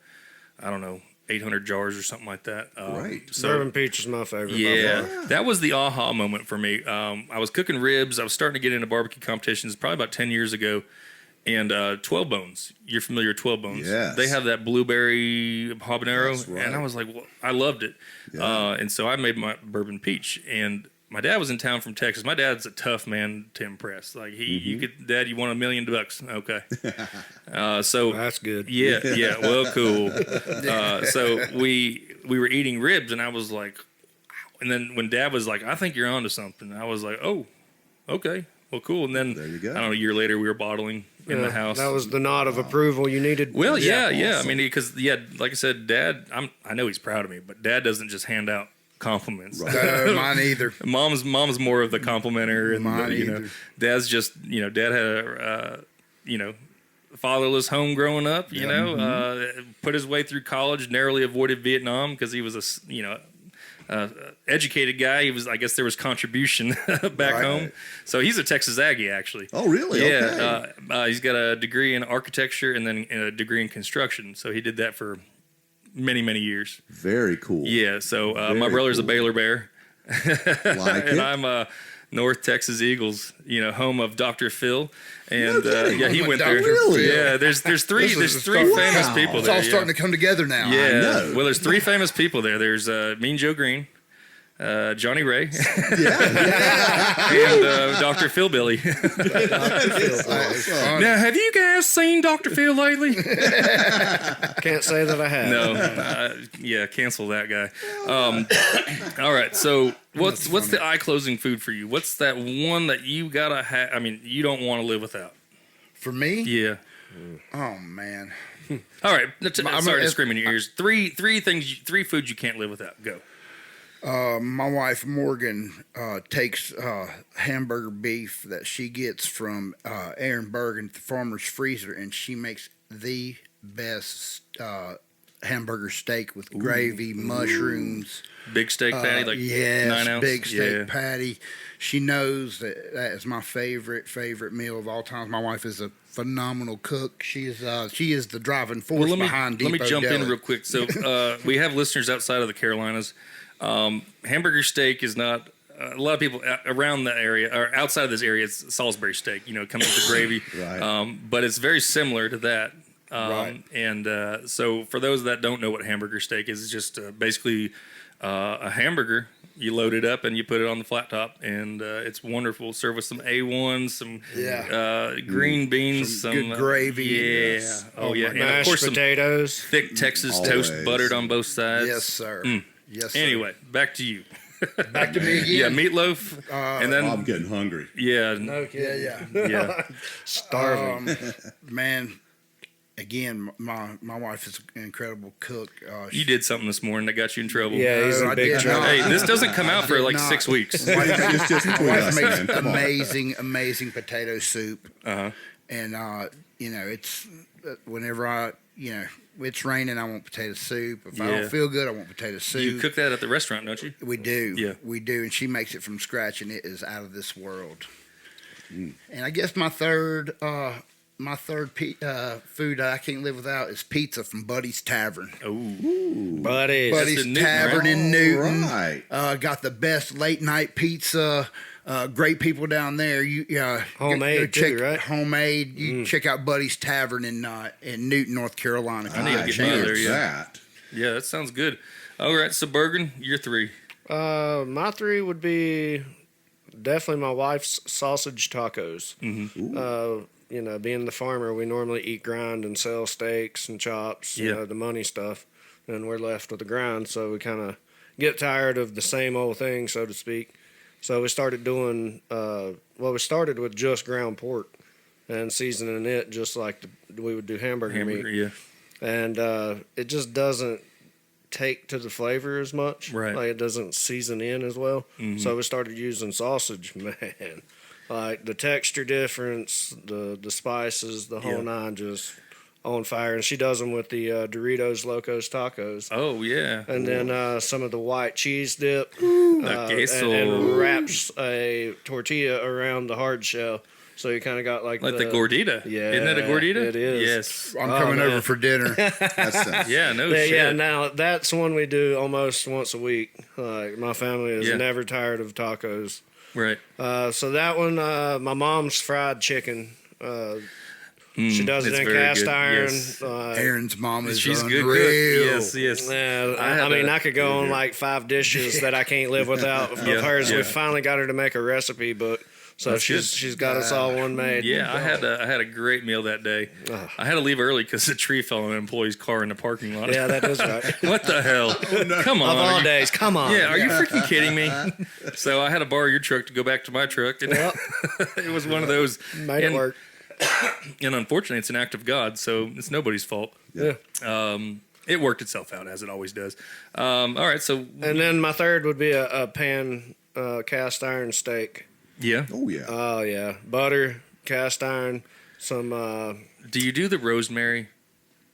800 jars or something like that. Great. So bourbon peach is my favorite. by yeah, far. that was the aha moment for me. I was cooking ribs. I was starting to get into barbecue competitions probably about 10 years ago. And 12 Bones, you're familiar with 12 Bones? Yes. They have that blueberry habanero, That's right. and I was like, I loved it. Yeah. And so I made my bourbon peach. And my dad was in town from Texas. My dad's a tough man to impress. Like you could, Dad, you want $1 million? Okay. So That's good. yeah. Well, cool. So we were eating ribs, and I was like, wow. And then when Dad was like, I think you're onto something, I was like, oh, okay. Well, cool. And then There you go. I don't know, a year later we were bottling in the house. That was the nod of approval you needed. Well, yeah. awesome. I mean, because like I said, Dad, I know he's proud of me, but Dad doesn't just hand out compliments. No, mine either. Mom's more of the complimenter, and Mine know, Dad's just Dad had a fatherless home growing up. Put his way through college, narrowly avoided Vietnam because he was educated guy. I guess there was contribution back home. So he's a Texas Aggie, actually. Oh, really? Yeah. Okay. He's got a degree in architecture and then a degree in construction. So he did that for many, many years. Very cool. Yeah. So my brother's a Baylor Bear. Like and it. I'm North Texas Eagles, home of Dr. Phil. And kidding. he went Dr. there. Phil. Yeah, there's three famous people It's there. all starting to come together now. Yeah. know. Well, there's three famous people there. There's Mean Joe Green, Johnny Ray, and Dr. Phil Billy. Awesome. Now, have you guys seen Dr. Phil lately? Can't say that I have. No. Cancel that guy. All right. So what's the eye-closing food for you? What's that one that you gotta have? I mean, you don't want to live without. For me? Yeah. Oh, man. All right. Sorry to scream in your ears. Three foods you can't live without. Go. My wife Morgan takes hamburger beef that she gets from Aaron Bergen at the Farmer's Freezer, and she makes the best hamburger steak with gravy, mushrooms. Big steak patty, like 9 ounce. Big steak patty. She knows that is my favorite meal of all time. My wife is a phenomenal cook. She is the driving force behind Depot Let me jump Deli. in real quick. So we have listeners outside of the Carolinas. Hamburger steak is not a lot of people around the area or outside of this area. It's Salisbury steak, comes with the gravy. Right. But it's very similar to that. Right. And so for those that don't know what hamburger steak is, it's just basically a hamburger. You load it up and you put it on the flat top, and it's wonderful. Serve with some A1, some green beans, some good gravy. Yeah. Yes. Oh, yeah. And of Mashed course, some potatoes. thick Texas Always. toast buttered on both sides. Yes, sir. Yes, sir. Anyway, back to you. Back to me Yeah, again. meatloaf, and then I'm getting hungry. yeah, Yeah. Starving. Man, again, my wife is an incredible cook. You did something this morning that got you in trouble. Yeah, he's No, in I big did trouble. not. Hey, this doesn't come out for did like not. 6 weeks. It's just between My wife us, makes man. Come on. amazing potato soup. Uh-huh. And it's whenever it's raining, I want potato soup. If I Yeah. don't feel good, I want potato soup. You cook that at the restaurant, don't you? We do. Yeah. We do. And she makes it from scratch, and it is out of this world. And I guess my third food that I can't live without is pizza from Buddy's Tavern. Oh, Buddy. Buddy's in Newton, Tavern right? in Newton. Right. Got the best late night pizza. Great people down there. Homemade too, right? Homemade. You check out Buddy's Tavern in Newton, North Carolina. I need to get by Cheers there. to Yeah, that. yeah, that sounds good. All right, so Bergen, you're 3. My 3 would be definitely my wife's sausage tacos. Being the farmer, we normally eat grind and sell steaks and chops, Yeah. the money stuff, and we're left with the grind. So we kind of get tired of the same old thing, so to speak. So we started doing, we started with just ground pork and seasoning it just like we would do hamburger meat. Yeah. And it just doesn't take to the flavor as much. Right. Like it doesn't season in as well. So we started using sausage, man. Like the texture difference, the spices, the whole nine just on fire. And she does them with the Doritos Locos Tacos. Oh, yeah. And then some of the white cheese dip. queso. And wraps a tortilla around the hard shell. So you kind of got like the gordita. Yeah, Isn't that a gordita? it is. Yes. I'm coming man. over for dinner. That's Yeah, no Yeah, shit. yeah, now that's one we do almost once a week. Like my family is Yeah. never tired of tacos. Right. So that one, my mom's fried chicken. She does it it's in very cast good. iron. Yes. Aaron's mom is She's a unreal. good cook. Yes, yes. Yeah, I had I mean, a- I could go on like 5 dishes that I can't live without of Yeah, hers. yeah. We finally got her to make a recipe book, So That's she's got us all one made. Yeah, I had a great meal that day. I had to leave early because the tree fell on an employee's car in the parking lot. Yeah, that is right. What the hell? Come on. Of all days, come on. Yeah, are you freaking kidding me? So I had to borrow your truck to go back to my truck. And it was one of those. Made it work. And unfortunately, it's an act of God, so it's nobody's fault. Yeah. It worked itself out, as it always does. All right, so... And then my third would be a pan cast iron steak. Yeah? Oh, yeah. Oh, yeah. Butter, cast iron, some... Do you do the rosemary?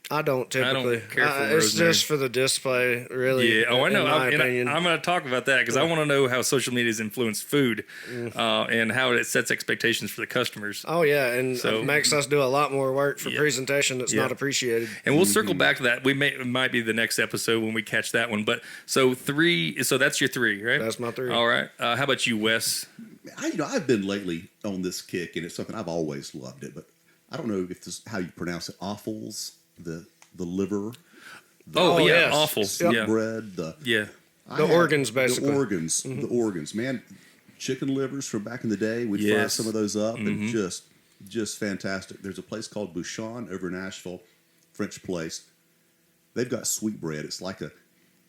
I don't typically. care for It's rosemary. just for the display, really. Yeah. Oh, I know. In my opinion. I'm going to talk about that because I want to know how social media has influenced food and how it sets expectations for the customers. Oh, yeah. And So- it makes us do a lot more work for presentation that's not appreciated. And we'll circle back to that. It might be the next episode when we catch that one. But so that's your three, right? That's my three. All right. How about you, Wes? I've been lately on this kick, and it's something I've always loved it, but I don't know if this is how you pronounce it. Offals, the liver. yes. Awful. Yeah. Bread. The organs, basically. The organs. The organs. Man, chicken livers from back in the day. We'd fry some of those up, and just fantastic. There's a place called Bouchon over in Nashville, French place. They've got sweetbread. It's like a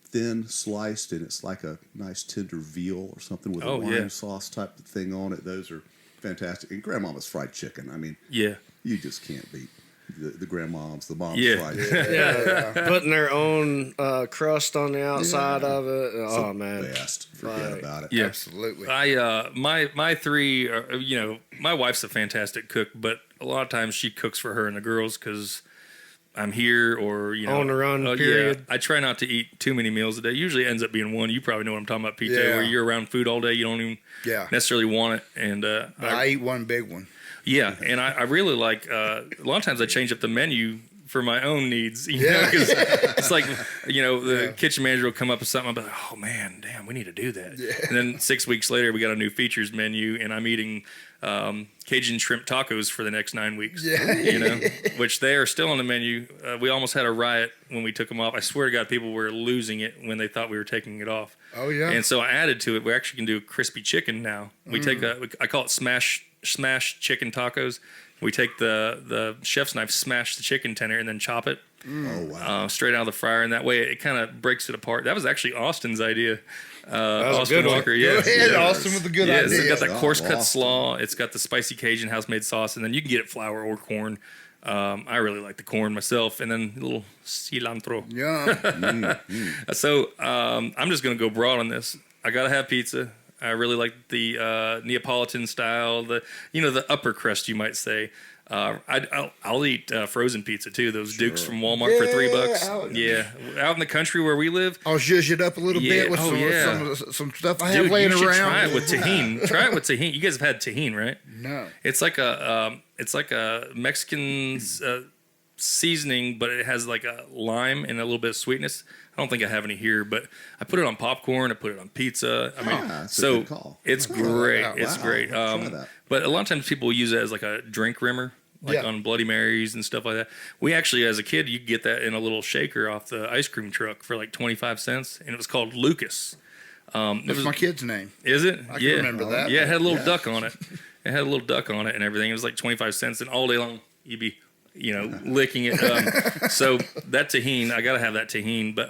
thin sliced, and it's like a nice tender veal or something with a wine sauce type of thing on it. Those are fantastic. And grandmama's fried chicken. I mean, you just can't beat the grandmoms, the moms fried chicken. Yeah. Putting their own crust on the outside of it. Oh, man. Best. Forget about it. Yeah, Absolutely. My three are, my wife's a fantastic cook, but a lot of times she cooks for her and the girls because I'm here or, On the run, period. Yeah, I try not to eat too many meals a day. Usually it ends up being one. You probably know what I'm talking about, Pete, Yeah. where you're around food all day. You don't even necessarily want it. And But I eat one big one. yeah, and I really like, a lot of times I change up the menu for my own needs. You know, 'cause it's like, the kitchen manager will come up with something. I'm like, oh man, damn, we need to do that. Yeah. And then 6 weeks later, we got a new features menu, and I'm eating Cajun shrimp tacos for the next 9 weeks. Yeah. Which they are still on the menu. We almost had a riot when we took them off. I swear to God, people were losing it when they thought we were taking it off. Oh yeah. And so I added to it. We actually can do crispy chicken now. We take I call it smash chicken tacos. We take the chef's knife, smash the chicken tender, and then chop it. Oh, wow. Straight out of the fryer, and that way it kind of breaks it apart. That was actually Austin's idea. was a Austin good one. Walker, Go ahead, Austin, with a good It's idea. got that coarse cut Austin. slaw. It's got the spicy Cajun house made sauce, and then you can get it flour or corn. I really like the corn myself, and then a little cilantro. Yeah. So I'm just gonna go broad on this. I gotta have pizza. I really like the Neapolitan style, the upper crust, you might say. I'll eat frozen pizza too. Those Dukes from Walmart for $3. Out in the country where we live, I'll zhuzh it up a little bit with some stuff I have dude, laying you should around. try it with tahini. Try it with tahini. You guys have had tahini, right? No. It's like a Mexican seasoning, but it has like a lime and a little bit of sweetness. I don't think I have any here, but I put it on popcorn. I put it on pizza. I mean, that's a so good call. it's great. Wow. It's great. I'll try that. But a lot of times people use it as like a drink rimmer, like on Bloody Marys and stuff like that. We actually, as a kid, you could get that in a little shaker off the ice cream truck for like 25 cents, and it was called Lucas. That's my kid's name. Is it? I can remember that. Yeah, it had a little duck on it. It had a little duck on it and everything. It was like 25 cents, and all day long you'd be, licking it. So that tahini, I gotta have that tahini. But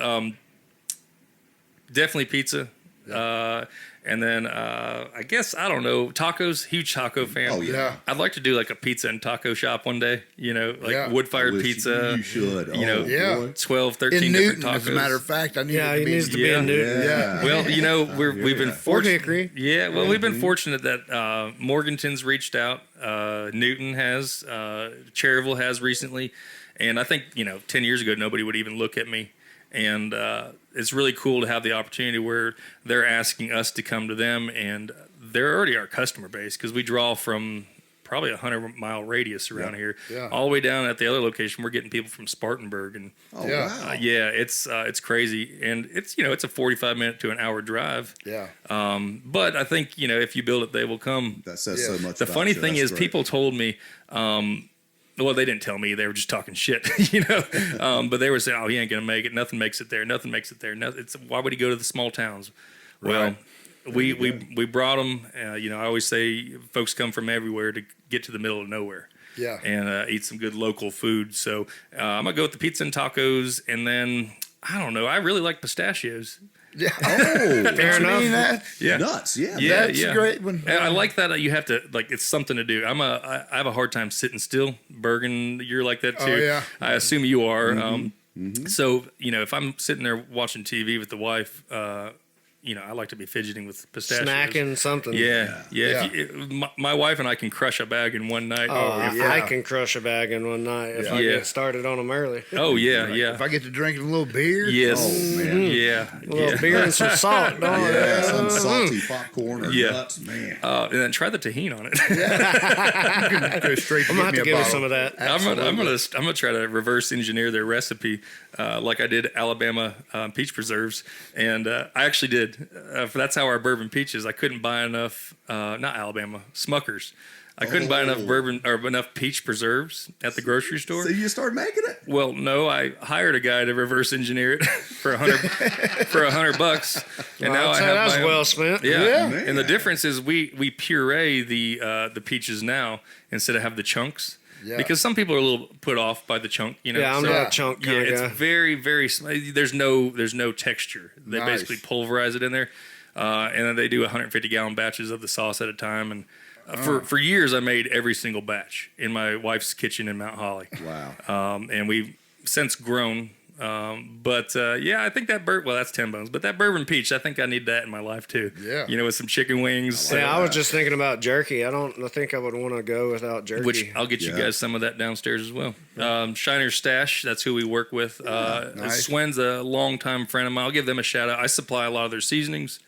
definitely pizza. And then I guess, I don't know, tacos. Huge taco fan. Oh, yeah. I'd like to do like a pizza and taco shop one day. Wood-fired pizza. You should. Yeah. 12, 13 In different Newton, tacos. as a matter of fact, I need Yeah, it he to be. needs to be in Newton. Yeah. Well, we've been Or fortunate. Hickory. Yeah, well, we've been fortunate that Morganton's reached out. Newton has. Cherryville has recently. And I think, 10 years ago, nobody would even look at me. And it's really cool to have the opportunity where they're asking us to come to them. And they're already our customer base because we draw from probably a 100-mile radius around here. Yeah. All the way down at the other location, we're getting people from Spartanburg. And Yeah. wow. It's crazy. And it's, it's a 45-minute to an hour drive. Yeah. But I think, if you build it, they will come. That says so much. The about funny you. thing That's is, great. people told me, well, they didn't tell me. They were just talking shit, but they were saying, "Oh, he ain't gonna make it. Nothing makes it there. Nothing makes it there. Why would he go to the small towns?" Well, we brought them. I always say folks come from everywhere to get to the middle of nowhere. Yeah. And eat some good local food. So I'm gonna go with the pizza and tacos, and then I don't know. I really like pistachios. Yeah. Oh, fair enough. Yeah. Nuts. Yeah. That's a great one. And I like that you have to it's something to do. I have a hard time sitting still. Bergen, you're like that too. Oh, yeah. I assume you are. So if I'm sitting there watching TV with the wife, I like to be fidgeting with pistachios. Snacking something. Yeah. My wife and I can crush a bag in one night. I can crush a bag in one night if I get started on them early. Oh yeah. If I get to drink a little beer. Yes. Oh man. Yeah. A little beer and some salt. Some salty popcorn or nuts, man. And then try the tahini on it. You can go straight to I'm gonna have to give us some of that. I'm gonna try to reverse engineer their recipe, like I did Alabama peach preserves, and I actually did. That's how our bourbon peaches. I couldn't buy enough. Not Alabama, Smuckers. I couldn't buy enough bourbon or enough peach preserves at the grocery store. So you started making it? Well, no, I hired a guy to reverse engineer it for $100, and now I have that's my own. well spent. Yeah. And the difference is we puree the peaches now instead of have the chunks. Yeah. Because some people are a little put off by the chunk, Yeah, I'm not a chunk kind of guy. It's very, very. There's no texture. They basically pulverize it in there, and then they do 150-gallon batches of the sauce at a time. And for years, I made every single batch in my wife's kitchen in Mount Holly. Wow. And we've since grown. I think that that's 10 bones, but that bourbon peach, I think I need that in my life too. Yeah. With some chicken wings. I was just thinking about jerky. I think I would want to go without jerky. Which I'll get you guys some of that downstairs as well. Shiner's Stash, that's who we work with. Nice. Swen's a longtime friend of mine. I'll give them a shout out. I supply a lot of their seasonings.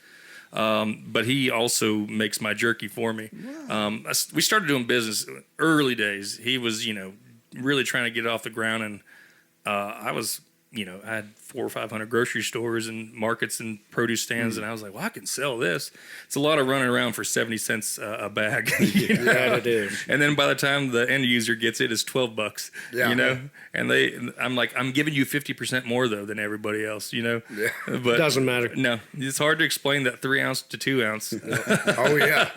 But he also makes my jerky for me. Wow. We started doing business early days. He was, really trying to get it off the ground, and I was, I had 400 or 500 grocery stores and markets and produce stands, and I was like, well, I can sell this. It's a lot of running around for 70 cents a bag. Yeah, it is. And then by the time the end user gets it, it's $12. Yeah. And I'm like, I'm giving you 50% more though than everybody else. Yeah. But Doesn't matter. No, it's hard to explain that 3 ounce to 2 ounce. Oh yeah.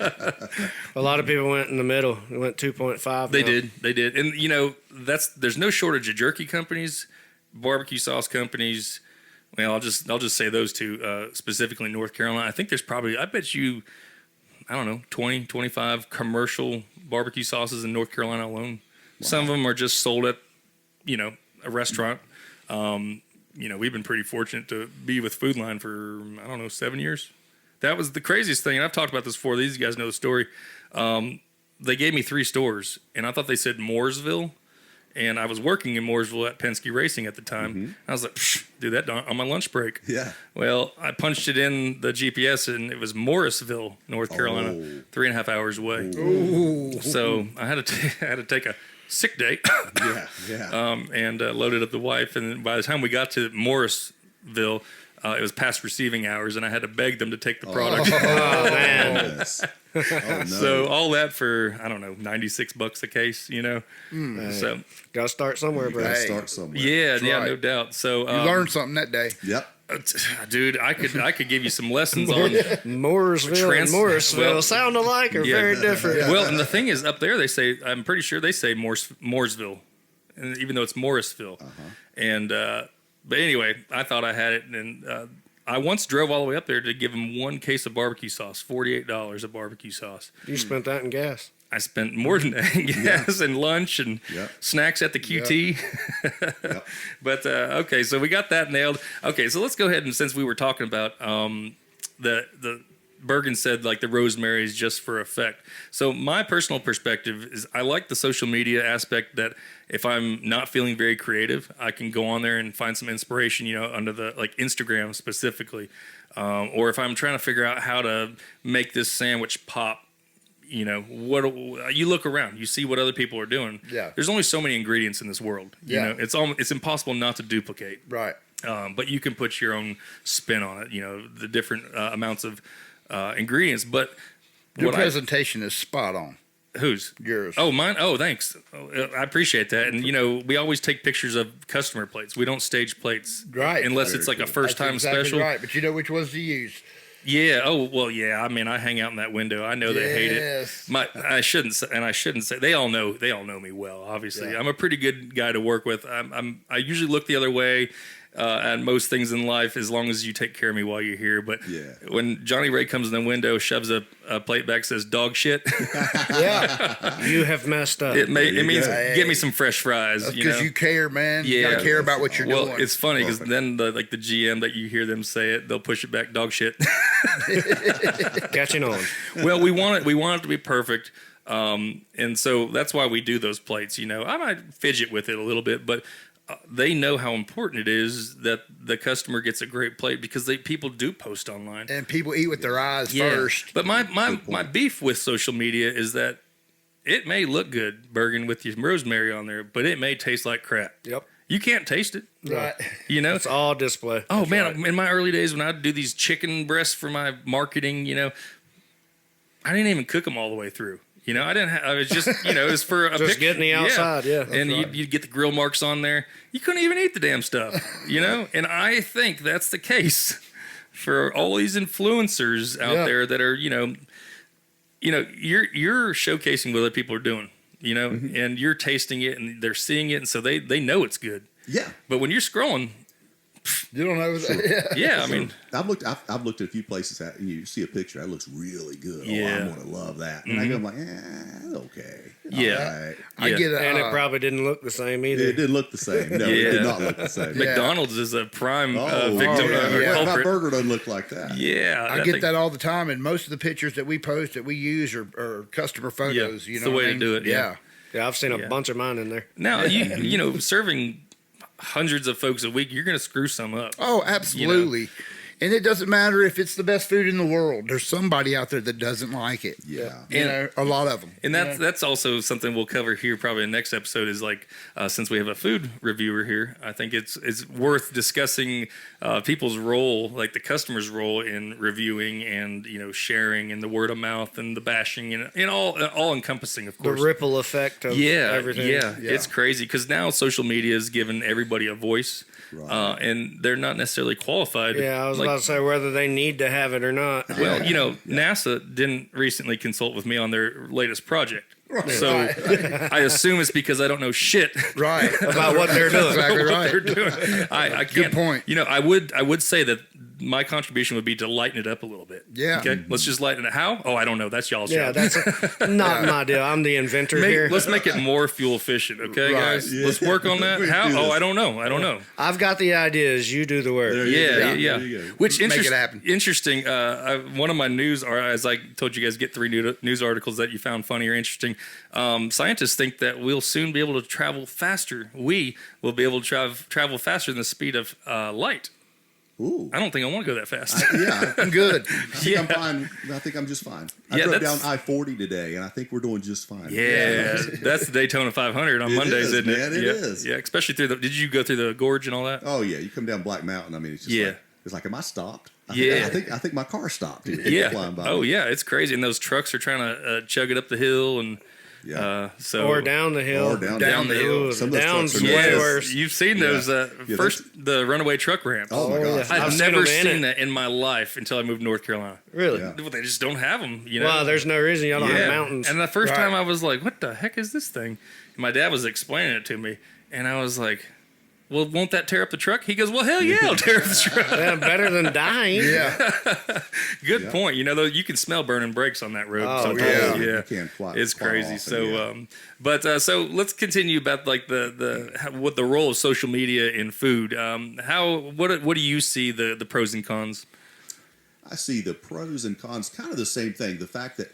A lot of people went in the middle. They went 2.5. They did, and there's no shortage of jerky companies. Barbecue sauce companies. Well, I'll just say those two, specifically in North Carolina. I think there's probably, I bet you, I don't know, 20, 25 commercial barbecue sauces in North Carolina alone. Wow. Some of them are just sold at, a restaurant. We've been pretty fortunate to be with Food Line for, 7 years. That was the craziest thing. And I've talked about this before. These guys know the story. They gave me 3 stores, and I thought they said Mooresville. And I was working in Mooresville at Penske Racing at the time. Mm-hmm. I was like, do that on my lunch break. Yeah. Well, I punched it in the GPS, and it was Morrisville, North Carolina, 3.5 hours away. Ooh. So I had to take a sick day. And loaded up the wife. And by the time we got to Morrisville, it was past receiving hours, and I had to beg them to take the product. Oh man. Yes. Oh, no. So all that for, $96 a case, So gotta start somewhere, bro. Start somewhere. Yeah, That's yeah, right. no doubt. So You learned something that day. Yep. Dude, I could give you some lessons on Mooresville and Morrisville sound alike or very different. Yeah. Well, and the thing is, up there I'm pretty sure they say Mooresville, and even though it's Morrisville. And but anyway, I thought I had it, and I once drove all the way up there to give them 1 case of barbecue sauce, $48 of barbecue sauce. You spent that in gas. I spent more than that in gas and lunch and snacks at the QT. Yep. But, okay, so we got that nailed. Okay, so let's go ahead, and since we were talking about the Bergen said, like, the rosemary is just for effect. So my personal perspective is I like the social media aspect that if I'm not feeling very creative, I can go on there and find some inspiration, under the, like, Instagram specifically. Or if I'm trying to figure out how to make this sandwich pop, what you look around, you see what other people are doing. Yeah. There's only so many ingredients in this world. It's impossible not to duplicate. Right. But you can put your own spin on it, the different amounts of ingredients. But your presentation is spot on. Whose? Yours. Oh, mine? Oh, thanks. I appreciate that. And, we always take pictures of customer plates. We don't stage plates. Right. Unless it's like a first-time exactly special. Right, but you know which ones to use. Yeah. Oh well. Yeah. I mean, I hang out in that window. I know they hate it. I shouldn't say. They all know me well. Obviously, I'm a pretty good guy to work with. I usually look the other way at most things in life, as long as you take care of me while you're here. But when Johnny Ray comes in the window, shoves a plate back, says "dog shit," you have messed up. It means get me some fresh fries. Because you care, man. You gotta care about what you're doing. Well, it's funny because then the GM that you hear them say it, they'll push it back, "dog shit." Catching on. Well, we want it to be perfect. And so that's why we do those plates. I might fidget with it a little bit, but they know how important it is that the customer gets a great plate, because people do post online and people eat with their eyes first. But my beef with social media is that it may look good, Bergen, with your rosemary on there, but it may taste like crap. Yep. You can't taste it. Right. It's all display. Oh, that's man. Right. In my early days when I'd do these chicken breasts for my marketing, I didn't even cook them all the way through. I didn't. I was just, it was for a just getting the outside, and you'd get the grill marks on there. You couldn't even eat the damn stuff, And I think that's the case for all these influencers out there that are, you're showcasing what other people are doing, and you're tasting it, and they're seeing it, and so they know it's good. Yeah. But when you're scrolling, you don't know that. Yeah, I mean, I've looked at a few places and you see a picture that looks really good. Yeah. Oh, I'm gonna love that. And I go, I'm like, okay. Yeah. Right. I get it. And it probably didn't look the same either. It didn't look the same. No, it did not look the same. McDonald's is a prime victim of a My culprit. burger doesn't look like that. Yeah. I get that all the time, and most of the pictures that we post that we use are customer photos. It's the way to do it. Yeah. Yeah, I've seen a bunch of mine in there. Now, serving hundreds of folks a week, you're going to screw some up. Oh, absolutely. And it doesn't matter if it's the best food in the world. There's somebody out there that doesn't like it. Yeah. A lot of them. And that's also something we'll cover here probably in the next episode is like, since we have a food reviewer here, I think it's worth discussing people's role, like the customer's role in reviewing and, sharing and the word of mouth and the bashing and all encompassing, of course. The ripple effect of everything. Yeah, it's crazy because now social media has given everybody a voice. Right. And they're not necessarily qualified. Yeah, I was about to say whether they need to have it or not. Well, NASA didn't recently consult with me on their latest project. Right. So I assume it's because I don't know shit about what they're doing. Exactly right. What they're doing. I can't. Good point. I would say that my contribution would be to lighten it up a little bit. Yeah. Okay. Let's just lighten it. How? Oh, I don't know. That's y'all's job. That's not my deal. I'm the inventor here. Let's make it more fuel efficient. Okay, guys. Yeah. Let's work on that. How? Oh, I don't know. I've got the ideas. You do the work. Yeah. Which make it happen. Interesting. One of my news, as I told you guys, get 3 news articles that you found funny or interesting. Scientists think that we'll soon be able to travel faster. We will be able to travel faster than the speed of light. Ooh. I don't think I want to go that fast. I'm good. I'm fine. I think I'm just fine. I drove down I-40 today, and I think we're doing just fine. Yeah, that's the Daytona 500 on Mondays, isn't it? Man, it is. Yeah, especially did you go through the gorge and all that? Oh, yeah. You come down Black Mountain. I mean, it's just it's like, am I stopped? I think my car stopped. Flying by. Oh, yeah. It's crazy. And those trucks are trying to chug it up the hill and... or down the hill. Down the hill. Some down's way worse. You've seen those the runaway truck ramps. Oh my gosh! I've never seen that in my life until I moved to North Carolina. Really? Yeah. Well, they just don't have them. Well, there's no reason y'all don't have mountains. And the first time I was like, "What the heck is this thing?" And my dad was explaining it to me, and I was like, "Well, won't that tear up the truck?" He goes, "Well, hell yeah, I'll tear up the truck." Yeah, better than dying. Yeah. Good point. Though you can smell burning brakes on that road. Oh, sometimes. You can't fly. It's crazy. So, so let's continue about like what the role of social media in food. What do you see the pros and cons? I see the pros and cons kind of the same thing. The fact that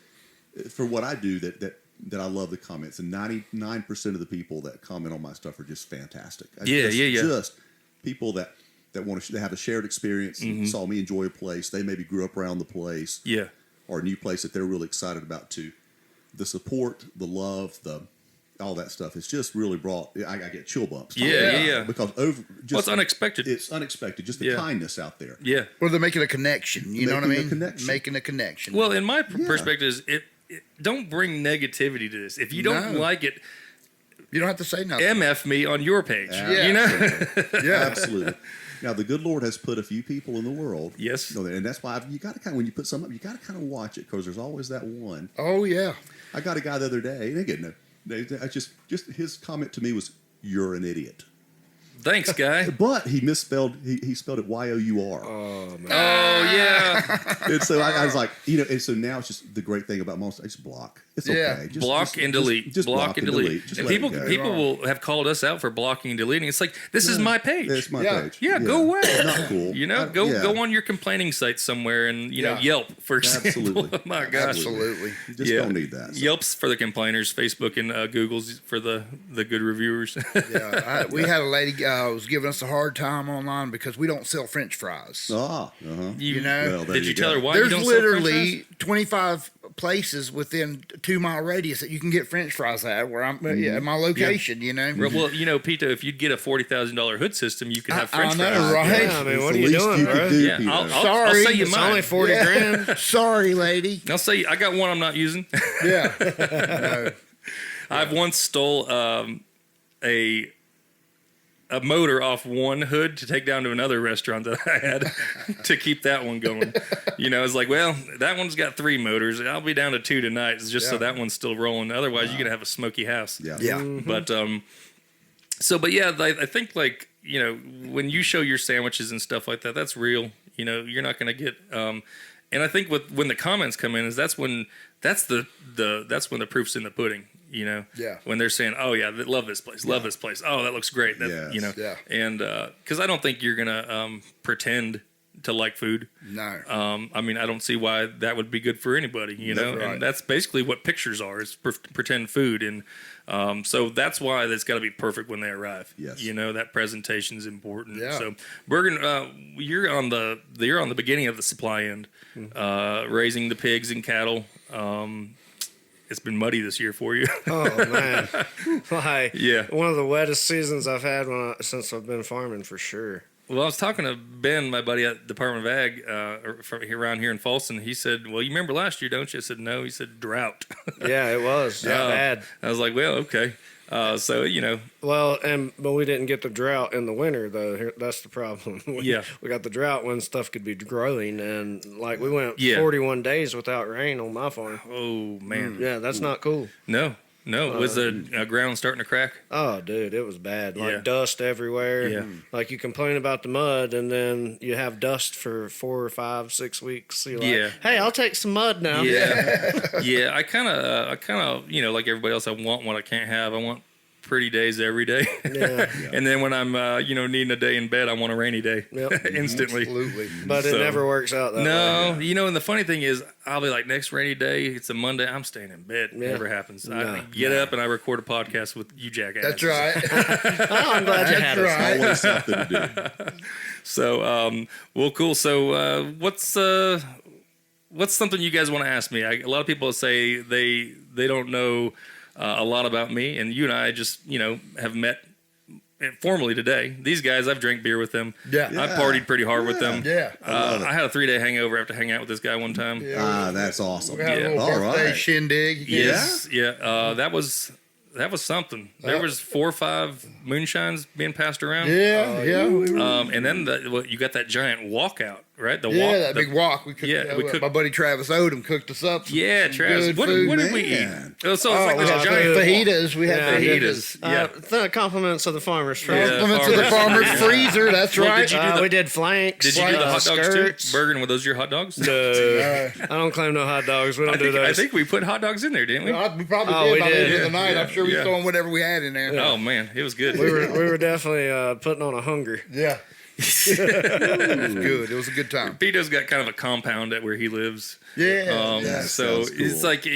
for what I do that I love the comments, and 99% of the people that comment on my stuff are just fantastic. Just people that want to have a shared experience, saw me enjoy a place. They maybe grew up around the place, or a new place that they're really excited about too. The support, the love, all that stuff. It's just really brought. I get chill bumps. Because it's unexpected. It's unexpected. Just the kindness out there. Yeah. Well, they're making a connection. You know what I mean? Making a connection. Well, in my perspective, is don't bring negativity to this. If you don't like it, you don't have to say nothing. MF me on your page. Yeah. Yeah, absolutely. Now, the good Lord has put a few people in the world. Yes. And that's why you got to when you put something up, you got to kind of watch it because there's always that one. Oh, yeah. I got a guy the other day, and again, I just his comment to me was, "You're an idiot." Thanks, guy. But he misspelled. He spelled it Y-O-U-R. Oh man. Oh yeah. And so I was like, and so now it's just the great thing about most. I just block. It's okay. Just, block and delete. Just block and delete. Just and let people it go. people will have called us out for blocking and deleting. It's like, this is my page. It's my page. Yeah, go away. Not cool. Go on your complaining site somewhere and know Yelp, for example. Absolutely. My gosh. Absolutely. You just don't need that. So. Yelp's for the complainers. Facebook and Google's for the good reviewers. We had a lady was giving us a hard time online because we don't sell French fries. You know, well, did you tell her why There's you don't sell French literally 25 places within 2-mile radius that you can get French fries at where I'm at my location. You know. Well, Pito, if you'd get a $40,000 hood system, you could have French fries. I know, right? Yeah, I mean, what are It's you the least doing, you bro? could do, Yeah, Peter. I'll say you It's mine. only 40 grand. Sorry, lady. I'll say I got one I'm not using. Yeah. No. I've once stole a motor off one hood to take down to another restaurant that I had to keep that one going. It's like, well, that one's got 3 motors. I'll be down to 2 tonight, just so that one's still rolling. Otherwise, you're gonna have a smoky house. Yeah. But I think when you show your sandwiches and stuff like that, that's real. You're not gonna get. And I think when the comments come in, that's when the proof's in the pudding. Yeah. When they're saying, "Oh yeah, love this place, love this place. Oh, that looks great." Yeah. And because I don't think you're gonna pretend to like food. No. I mean, I don't see why that would be good for anybody. That's right. And that's basically what pictures are: is pretend food. And so that's why it's got to be perfect when they arrive. Yes. That presentation is important. Yeah. So Bergen, you're on the beginning of the supply end, raising the pigs and cattle. It's been muddy this year for you. Oh man, Yeah. One of the wettest seasons I've had since I've been farming for sure. Well, I was talking to Ben, my buddy at Department of Ag, from around here in Fallston. He said, "Well, you remember last year, don't you?" I said, "No." He said, "Drought." Yeah, it was bad. I was like, "Well, okay." So Well, but we didn't get the drought in the winter though. That's the problem. We got the drought when stuff could be growing, and we went 41 days without rain on my farm. Oh man, Yeah, that's not cool. No. Was the ground starting to crack? Oh, dude, it was bad. Yeah. Dust everywhere. Yeah. You complain about the mud, and then you have dust for 4 or 5, 6 weeks. You're like, hey, I'll take some mud now. Yeah, yeah. I kind of, like everybody else, I want what I can't have. I want pretty days every day. Yeah. And then when I'm, needing a day in bed, I want a rainy day. Yep. Instantly. Absolutely. But it never works out that way. No, and the funny thing is, I'll be like, next rainy day, it's a Monday, I'm staying in bed. It never happens. I get up and I record a podcast with you jackasses. That's right. I'm glad you had us. Always something to do. So, well, cool. So, what's something you guys want to ask me? A lot of people say they don't know a lot about me, and you and I just have met formally today. These guys, I've drank beer with them. Yeah. I partied pretty hard with them. Yeah. I had a 3-day hangover after hanging out with this guy one time. That's awesome. We had a little All birthday right. shindig. Yes, yeah. That was something. There was 4 or 5 moonshines being passed around. Yeah. And then you got that giant walkout, right? That big walk. We cooked. cooked. My buddy Travis Odom cooked us up. Yeah, Travis. Good What food. did we eat? Man. So it's like we this had giant fajitas. We had fajitas. Yeah. Compliments of the farmer's Yeah. freezer. Compliments of the farmer's freezer. That's Well, right. did you do We did flanks. Did you do the hot dogs skirts. too? Bergen, were those your hot dogs? No, I don't claim no hot dogs. We don't do those. I think we put hot dogs in there, didn't we? We probably Oh, did we by the did. end of the night. I'm sure we Yeah. was throwing whatever we had in there. Oh man, it was good. we were definitely putting on a hunger. Yeah. It was good. It was a good time. Pito's got kind of a compound at where he lives. Yeah. That So sounds cool. it's like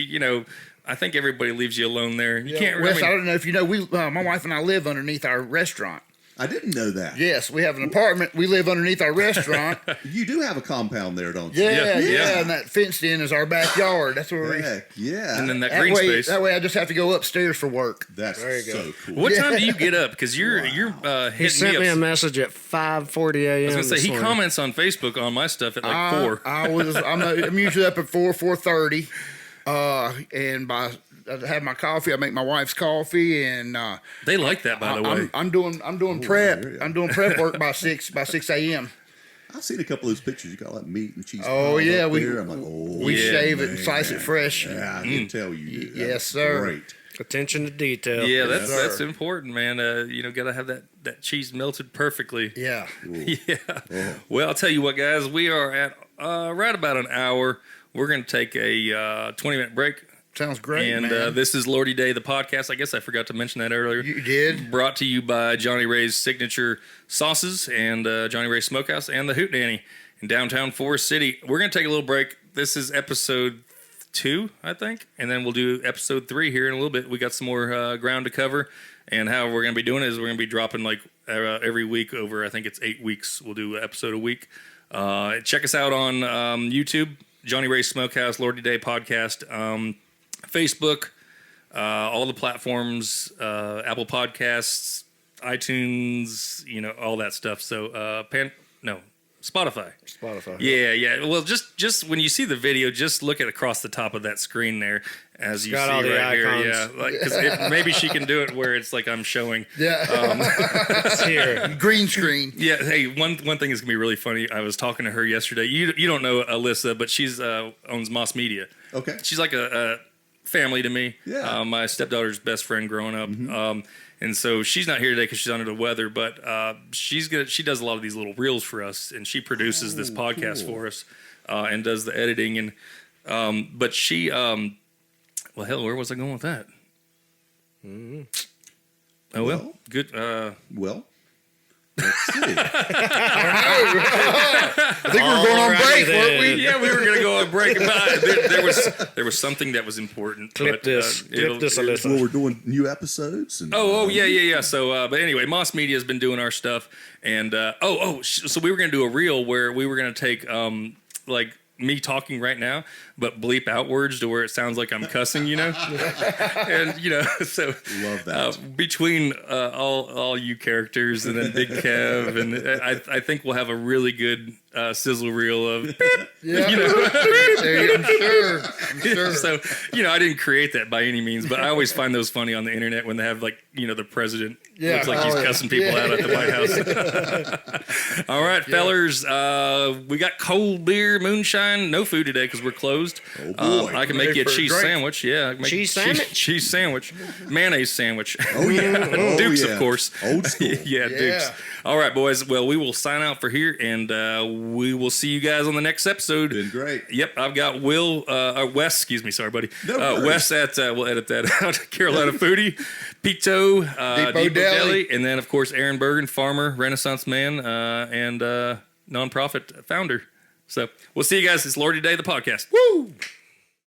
I think everybody leaves you alone there. You can't Wes, really. I don't know if you know, my wife and I live underneath our restaurant. I didn't know that. Yes, we have an apartment. We live underneath our restaurant. You do have a compound there, don't you? Yeah, and that fenced in is our backyard. That's where we. Heck, yeah. And then that That green way, space. that way, I just have to go upstairs for work. That's There you go. so cool. What time do you get up? Because you're He hitting sent me me up. a message at 5:40 a.m. I was gonna say this he morning. comments on Facebook on my stuff at like 4. I'm usually up at 4:30, and by have my coffee. I make my wife's coffee, and they like that, by the way. I'm doing prep. I'm doing prep work by 6 a.m. I've seen a couple of those pictures. You got like meat and cheese. Oh yeah, I'm like, we shave it and slice it fresh. Yeah, I can tell you do. Yes, sir. Great. Attention to detail. Yeah, that's important, man. Got to have that cheese melted perfectly. Yeah. Yeah. Oh. Well, I'll tell you what, guys. We are at right about an hour. We're going to take a 20-minute break. Sounds great, and man. This is Lordy Day, the podcast. I guess I forgot to mention that earlier. You did. Brought to you by Johnny Ray's Signature Sauces and Johnny Ray's Smokehouse and the Hoot Nannie in downtown Forest City. We're going to take a little break. This is episode 2, I think, and then we'll do episode 3 here in a little bit. We got some more ground to cover, and how we're going to be doing it is we're going to be dropping like every week over, I think it's 8 weeks. We'll do an episode a week. Check us out on YouTube, Johnny Ray's Smokehouse, Lordy Day Podcast, Facebook, all the platforms, Apple Podcasts, iTunes, all that stuff. So, Spotify. Yeah. Well, just when you see the video, just look at across the top of that screen there, as you see all the right icons. here. Yeah, because maybe she can do it where it's like I'm showing. Yeah. It's here. Green screen. Yeah. Hey, one thing is gonna be really funny. I was talking to her yesterday. You don't know Alyssa, but she's owns Moss Media. Okay. She's like a family to me. Yeah. My stepdaughter's best friend growing up. Mm-hmm. And so she's not here today because she's under the weather, but she does a lot of these little reels for us, and she produces this podcast for us and does the editing. And but she, well, hell, where was I going with that? Mm-hmm. Oh well, good. Well, let's see. I think we're going on break, weren't we? Yeah, we were going to go on break. But there was something that was important. Clip this, Alyssa. Well, we're doing new episodes. And, yeah. So, but anyway, Moss Media has been doing our stuff, and so we were going to do a reel where we were going to take like me talking right now, but bleep out words to where it sounds like I'm cussing, and so love that. Between all you characters and then Big Kev, and I think we'll have a really good sizzle reel of beep, Yeah. I'm sure. So I didn't create that by any means, but I always find those funny on the internet when they have like the president looks like he's cussing people out at the White House. All right, fellers, we got cold beer, moonshine. No food today because we're closed. Oh boy. I can make you a cheese sandwich. Yeah, Cheese sandwich? Cheese sandwich, mayonnaise sandwich. Oh yeah, Dukes, of course. Old school. Yeah, Dukes. All right, boys. Well, we will sign out for here, and we will see you guys on the next episode. Been great. Yep, I've got Wes. Excuse me, sorry, buddy. No worries. Wes at we'll edit that out. Carolina Foodie, Pito, Depot Deli, and then of course Aaron Bergen, farmer, Renaissance man, and nonprofit founder. So we'll see you guys. It's Lordy Day, the podcast. Woo!